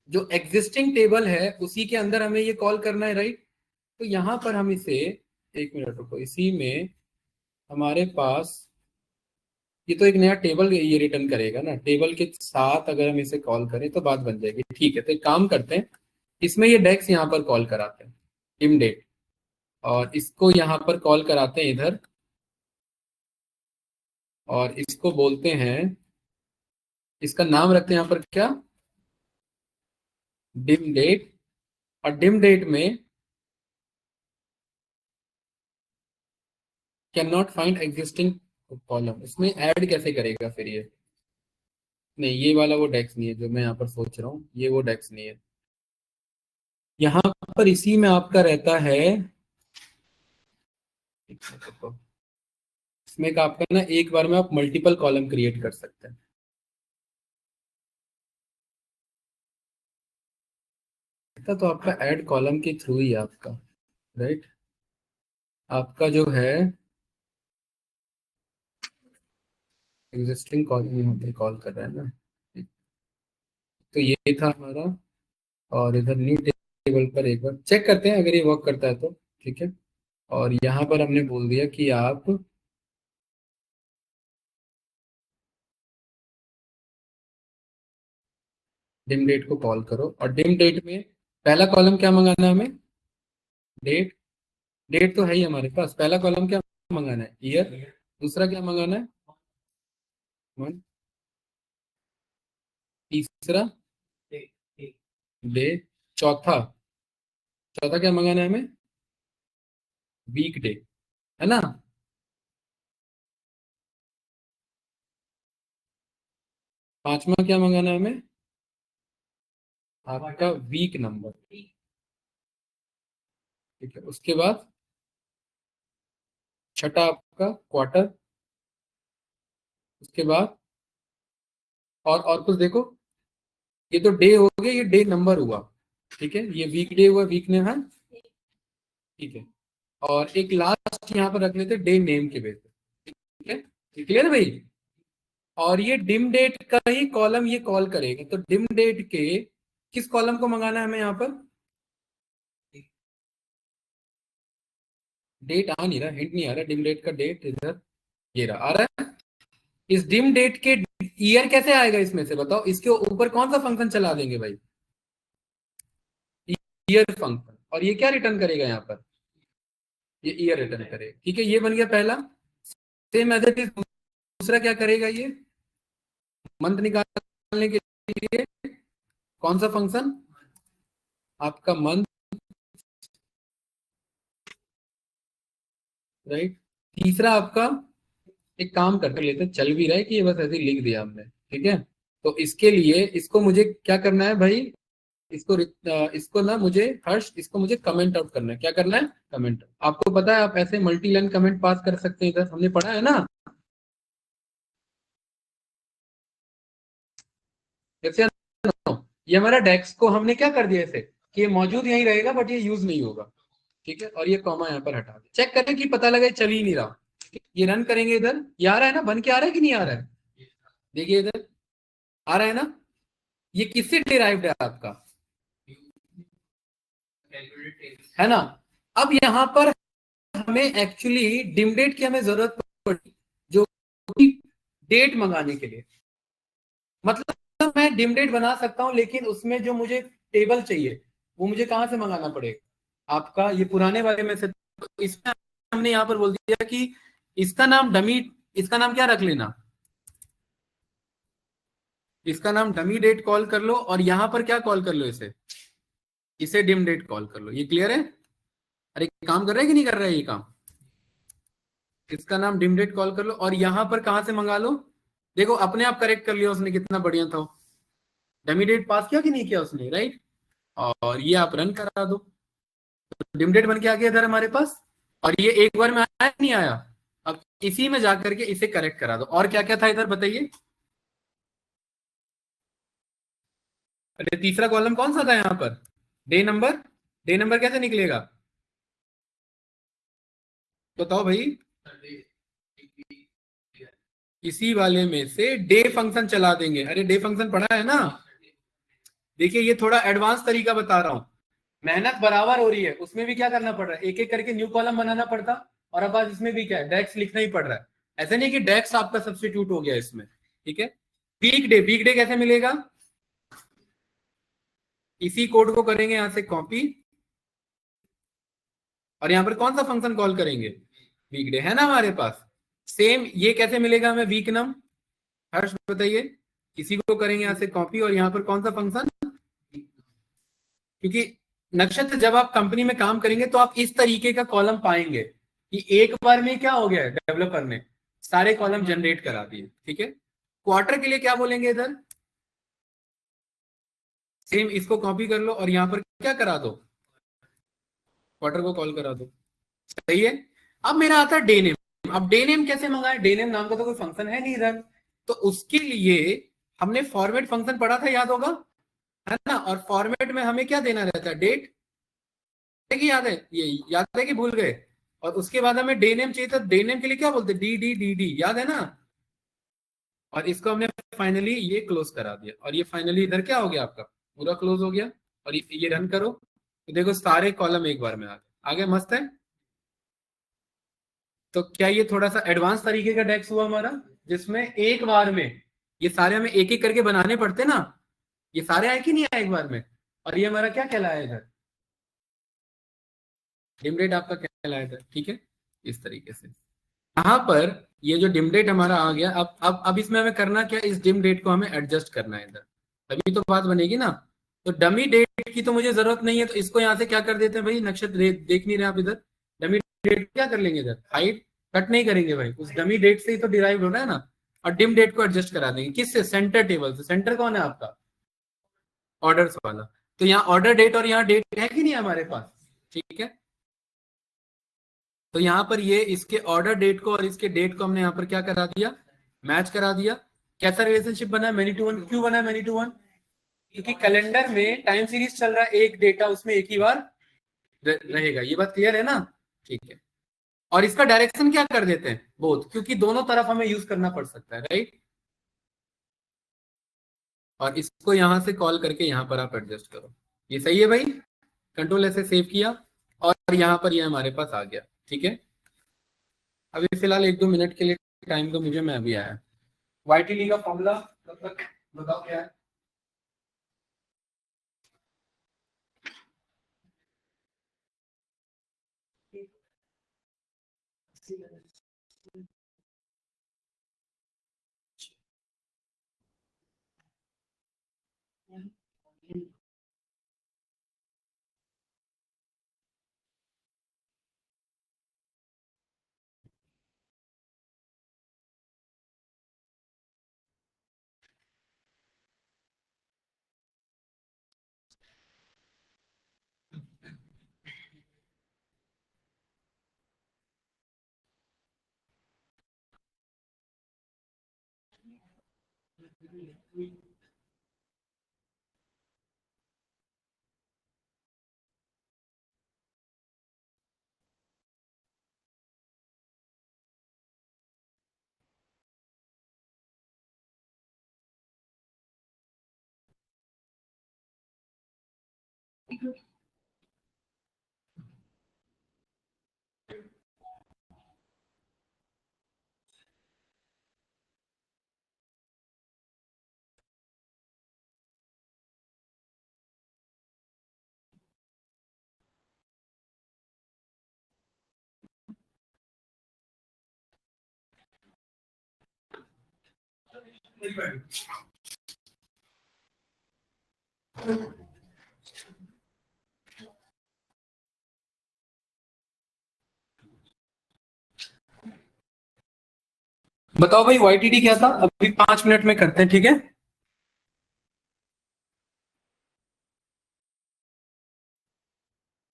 जो एग्जिस्टिंग टेबल है उसी के अंदर हमें ये कॉल करना है, राइट। तो यहां पर हम इसे, एक मिनट रुको, इसी में हमारे पास ये तो एक नया टेबल ये रिटर्न करेगा ना, टेबल के साथ अगर हम इसे कॉल करें तो बात बन जाएगी, ठीक है। तो एक काम करते हैं, इसमें ये डेक्स यहाँ पर कॉल कराते हैं, टिम डेट, और इसको यहाँ पर कॉल कराते हैं इधर, और इसको बोलते हैं इसका नाम रखते हैं यहाँ पर क्या, डिम डेट। और डिम डेट में can not find existing column, इसमें ऐड कैसे करेगा फिर ये, नहीं ये वाला वो डेक्स नहीं है जो मैं यहाँ पर सोच रहा हूँ, ये वो डेक्स नहीं है। यहाँ पर इसी में आपका रहता है, इसमें का आपका ना एक बार में आप मल्टीपल कॉलम क्रिएट कर सकते हैं। तो आपका ऐड कॉलम के थ्रू ही है आपका, राइट। आपका जो है एग्जिस्टिंग कॉलम यहाँ पे कॉल कर रहा है ना, तो ये था हमारा। और इधर न्यू टेबल पर एक बार चेक करते हैं अगर ये वर्क करता है तो ठीक है। और यहाँ पर हमने बोल दिया कि आप डिम डेट को कॉल करो, और डिम डेट में पहला कॉलम क्या मंगाना है हमें, डेट। डेट तो है ही हमारे पास, पहला कॉलम क्या मंगाना है, ईयर। दूसरा क्या मंगाना है, मंथ। तीसरा डे। चौथा, चौथा क्या मंगाना है हमें, वीक डे, है ना। पांचवा क्या मंगाना है हमें, आपका वीक नंबर, ठीक है। उसके बाद छठा आपका क्वार्टर। उसके बाद और कुछ देखो, ये तो डे हो गया, ये डे नंबर हुआ, ठीक है। ये वीक डे हुआ, वीक नेम है, ठीक है। और एक लास्ट यहाँ पर रख लेते डे नेम के बेस पे, ठीक है, क्लियर है भाई। और ये डिम डेट का ही कॉलम ये कॉल करेगा, तो डिम डेट के किस कॉलम को मंगाना है हमें यहाँ पर, डेट आ नहीं रहा, हिंट नहीं आ रहा, डिम डेट का डेट इधर ये रहा, आ रहा है। इस डिम डेट के ईयर कैसे आएगा इसमें से बताओ, इसके ऊपर कौन सा फंक्शन चला देंगे भाई, ईयर फंक्शन। और ये क्या रिटर्न करेगा यहाँ पर, ये ईयर रिटर्न करेगा, ठीक है। ये बन गया पहला। सेम एज इट इज दूसरा क्या करेगा, ये मंथ निकालने के लिए कौन सा फंक्शन, आपका मंथ, राइट। तीसरा आपका, एक काम करते लेते, चल भी रहा है कि ये बस ऐसे ही लिख दिया हमने, ठीक है। तो इसके लिए इसको मुझे क्या करना है भाई, इसको ना मुझे हर्ष, इसको मुझे कमेंट आउट करना है, क्या करना है, कमेंट। आपको पता है आप ऐसे मल्टी लाइन कमेंट पास कर सकते हैं, इधर हमने पढ़ा है ना। जैसे ये हमारा डेक्स को हमने क्या कर दिया ऐसे कि ये मौजूद यहीं रहेगा बट ये यूज नहीं होगा, ठीक है। और ये कॉमा यहाँ पर हटा दे, चेक करें कि पता लगे चल ही नहीं रहा। ये रन करेंगे, इधर ये आ रहा है ना, बन के आ रहा है कि नहीं आ रहा है, देखिए इधर आ रहा है ना। ये किससे डिराइव्ड है आपका, है ना। अब यहाँ पर हमें एक्चुअली डिम डेट की हमें जरूरत पड़ी, जो डेट मंगाने के लिए। मतलब मैं डिम डेट बना सकता हूं, लेकिन उसमें जो मुझे टेबल चाहिए वो मुझे कहां से मंगाना पड़ेगा, आपका ये पुराने वाले में से। तो इसमें हमने यहाँ पर बोल दिया कि इसका नाम डमी, इसका नाम क्या रख लेना, इसका नाम डमी डेट कॉल कर लो, और यहां पर क्या कॉल कर लो, इसे डिम डेट कॉल कर लो। ये क्लियर है, अरे काम कर रहा है कि नहीं कर रहा है ये काम। इसका नाम डिम डेट कॉल कर लो, और यहां पर कहां से मंगा लो, देखो अपने आप करेक्ट कर लिया उसने, कितना बढ़िया था। डमी डेट पास किया कि नहीं किया उसने, राइट। और ये आप रन करा दो, तो डिम डेट बन के आ गया इधर हमारे पास। और ये एक बार में आया नहीं आया, अब इसी में जाकर के इसे करेक्ट करा दो। और क्या क्या था इधर बताइए, अरे तीसरा कॉलम कौन सा था यहाँ पर, डे नंबर। डे नंबर कैसे निकलेगा बताओ भाई, इसी वाले में से डे फंक्शन चला देंगे। अरे डे फंक्शन पढ़ा है ना, देखिए ये थोड़ा एडवांस तरीका बता रहा हूं, मेहनत बराबर हो रही है। उसमें भी क्या करना पड़ रहा है, एक एक करके न्यू कॉलम बनाना पड़ता, और अब आज इसमें भी क्या है, डेक्स लिखना ही पड़ रहा है। ऐसा नहीं कि डेक्स आपका सब्स्टिट्यूट हो गया इसमें, ठीक है। वीक डे, वीक डे कैसे मिलेगा, इसी कोड को करेंगे यहां से कॉपी, और यहां पर कौन सा फंक्शन कॉल करेंगे, वीक डे है ना हमारे पास। सेम ये कैसे मिलेगा हमें वीक नम, हर्ष बताइए, इसी को करेंगे यहाँ से कॉपी, और यहाँ पर कौन सा फंक्शन, क्योंकि नक्षत्र जब आप कंपनी में काम करेंगे तो आप इस तरीके का कॉलम पाएंगे कि एक बार में क्या हो गया है, डेवलपर ने सारे कॉलम जनरेट करा दिए। ठीक है, क्वार्टर के लिए क्या बोलेंगे, इधर सेम इसको कॉपी कर लो और यहाँ पर क्या करा दो, क्वार्टर को कॉल करा दो। सही है। अब मेरा आता है डे नेम। अब डे नेम कैसे मंगाए, डे नेम नाम का तो कोई फंक्शन है नहीं इधर, तो उसके लिए हमने फॉर्मेट फंक्शन पढ़ा था, याद होगा है ना। और फॉर्मेट में हमें क्या देना रहता है, डेट, कि याद है, ये याद है कि भूल गए। और उसके बाद हमें डे नेम चाहिए था, डे नेम के लिए क्या बोलते, डी डी डी डी, याद है ना। और इसको हमने फाइनली ये क्लोज करा दिया, और ये फाइनली इधर क्या हो गया, आपका पूरा क्लोज हो गया। और ये रन करो तो देखो सारे कॉलम एक बार में आ गए, आगे मस्त है। तो क्या ये थोड़ा सा एडवांस तरीके का डेक्स हुआ हमारा, जिसमें एक बार में ये सारे हमें एक एक करके बनाने पड़ते ना, ये सारे आए कि नहीं आए एक बार में। और ये हमारा क्या कहलाया इधर, डिम डेट आपका कहलाया था। ठीक है, इस तरीके से यहाँ पर ये जो डिम डेट हमारा आ गया। अब इसमें हमें करना क्या, इस डिम डेट को हमें एडजस्ट करना है इधर, तभी तो बात बनेगी ना। तो डमी डेट की तो मुझे जरूरत नहीं है, तो इसको यहाँ से क्या कर देते हैं भाई, नक्षत्र देख नहीं रहे आप इधर, डमी डेट क्या कर लेंगे इधर, हाइट कट नहीं करेंगे भाई, उस डमी डेट से ही तो डिराइव हो रहा है ना। और डिम डेट को एडजस्ट करा देंगे किससे, सेंटर टेबल से। सेंटर कौन है आपका, ऑर्डर्स वाला। तो यहाँ ऑर्डर डेट और यहाँ डेट है कि नहीं हमारे पास। ठीक है, तो यहाँ पर ये इसके ऑर्डर डेट को और इसके डेट को हमने यहाँ पर क्या करा दिया, मैच करा दिया। कैसा रिलेशनशिप बना है, मैनी टू वन। क्यों बना है मैनी टू वन, क्योंकि कैलेंडर में टाइम सीरीज चल रहा है, एक डेटा उसमें एक ही बार रहेगा। ये बात क्लियर है ना। ठीक है, और इसका डायरेक्शन क्या कर देते हैं, बोथ, क्योंकि दोनों तरफ हमें यूज करना पड़ सकता है, राइट। और इसको यहां से कॉल करके यहाँ पर आप एडजस्ट करो। ये सही है भाई, कंट्रोल ऐसे सेव किया और यहाँ पर ये हमारे पास आ गया। ठीक है, अभी फिलहाल 1-2 मिनट के लिए टाइम दो मुझे, मैं अभी आया। YTD का फॉर्मूला तब तक बताओ क्या है। बताओ भाई YTD क्या था, अभी 5 मिनट में करते हैं। ठीक है,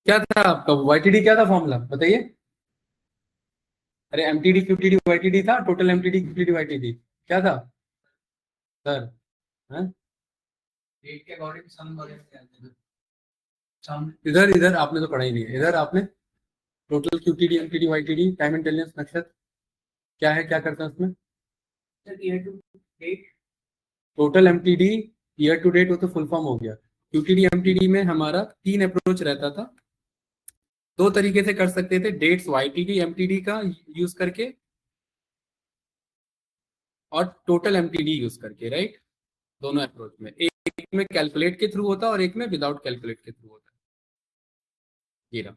क्या था आपका YTD, क्या था फॉर्मूला बताइए। अरे MTD QTD YTD था, टोटल MTD QTD YTD क्या था सर, हाँ? डेट के अकॉर्डिंग सम वगैरह क्या है? इधर इधर आपने तो पढ़ा ही नहीं है, इधर आपने total QTD MTD YTD time intelligence नक्षत्र क्या है, क्या करता है उसमें, year to date, total MTD year to date, वो तो फुल फॉर्म हो गया। QTD MTD में हमारा 3 अप्रोच रहता था, 2 तरीके से कर सकते थे, डेट्स YTD MTD का यूज करके और टोटल MTD यूज करके, राइट। दोनों अप्रोच में, एक में कैलकुलेट के थ्रू होता है और एक में विदाउट कैलकुलेट के थ्रू होता है। ये रहा,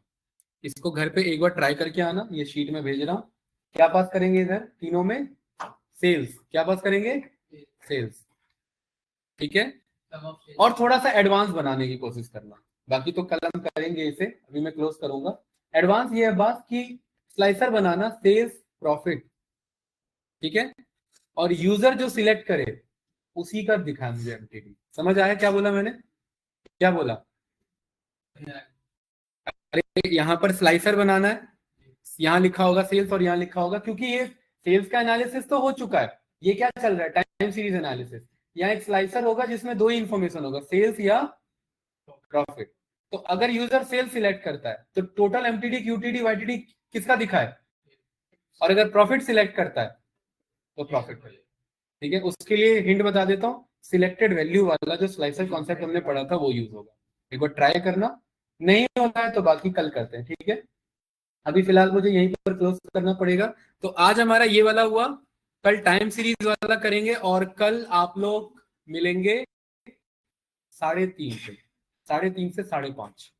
इसको घर पे एक बार ट्राई करके आना, ये शीट में भेज रहा हूँ। क्या पास करेंगे इधर तीनों में, सेल्स, क्या पास करेंगे, सेल्स। ठीक है, और थोड़ा सा एडवांस बनाने की कोशिश करना, बाकी तो कल हम करेंगे इसे, अभी मैं क्लोज करूंगा। एडवांस ये है बात कि स्लाइसर बनाना सेल्स प्रॉफिट, ठीक है, और यूजर जो सिलेक्ट करे उसी का दिखा मुझे एमटीडी। समझ आया क्या बोला मैंने, क्या बोला? अरे यहाँ पर स्लाइसर बनाना है, यहाँ लिखा होगा सेल्स और यहाँ लिखा होगा, क्योंकि ये सेल्स का एनालिसिस तो हो चुका है, ये क्या चल रहा है, टाइम सीरीज एनालिसिस। यहाँ एक स्लाइसर होगा जिसमें दो ही इंफॉर्मेशन होगा, सेल्स या प्रॉफिट। तो अगर यूजर सेल्स सिलेक्ट करता है तो टोटल एमटीडी क्यूटीडी वाईटीडी किसका दिखा है, और अगर प्रॉफिट सिलेक्ट करता है तो प्रॉफिट। ठीक है, उसके लिए हिंट बता देता हूँ, सिलेक्टेड वैल्यू वाला जो स्लाइसर कॉन्सेप्ट हमने पढ़ा था वो यूज होगा। एक बार ट्राई करना, नहीं होता है तो बाकी कल करते हैं, ठीक है। अभी फिलहाल मुझे यहीं पर क्लोज करना पड़ेगा। तो आज हमारा ये वाला हुआ, कल टाइम सीरीज वाला करेंगे, और कल आप लोग मिलेंगे 3:30 से, 3:30 से 5:30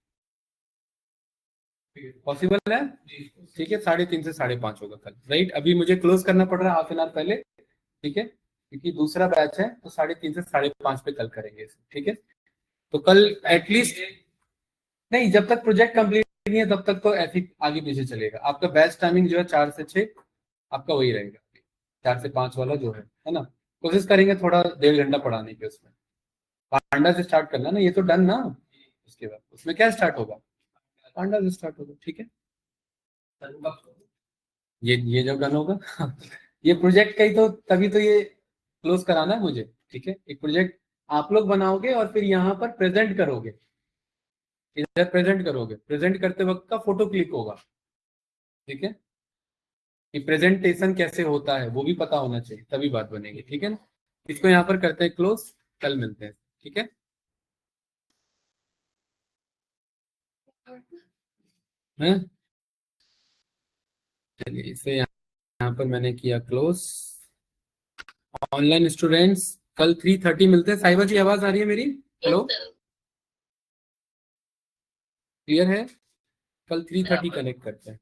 पॉसिबल है? ठीक है, 3:30 से 5:30 होगा कल, राइट। अभी मुझे क्लोज करना पड़ रहा है हाफ एन आवर पहले, ठीक है, क्योंकि दूसरा बैच है, तो 3:30 से 5:30 पे कल करेंगे इसे, ठीक है। तो कल एटलीस्ट नहीं, जब तक प्रोजेक्ट कंप्लीट नहीं है तब तक तो ऐसे आगे पीछे चलेगा। आपका बैच टाइमिंग जो है 4 से 6 आपका वही रहेगा, 4 से 5 वाला जो है ना। कोशिश करेंगे थोड़ा 1.5 घंटा पढ़ाने की। उसमें पांडा से स्टार्ट करना ना, ये तो डन ना, उसके बाद उसमें क्या स्टार्ट होगा, पांडा से स्टार्ट होगा, ठीक है। ये जब डन होगा ये प्रोजेक्ट का ही तो, तभी तो ये क्लोज कराना है मुझे, ठीक है। एक प्रोजेक्ट आप लोग बनाओगे और फिर यहाँ पर प्रेजेंट करोगे, इधर प्रेजेंट करोगे, प्रेजेंट करते वक्त का फोटो क्लिक होगा, ठीक है। कि प्रेजेंटेशन कैसे होता है वो भी पता होना चाहिए, तभी बात बनेगी, ठीक है ना। इसको यहाँ पर करते हैं क्लोज, कल मिलते हैं, ठीक है। चलिए इसे यहाँ पर मैंने किया क्लोज। ऑनलाइन स्टूडेंट्स कल 3:30 मिलते हैं। साहिबा जी आवाज आ रही है मेरी? हेलो, क्लियर है? कल 3:30 कनेक्ट करते हैं।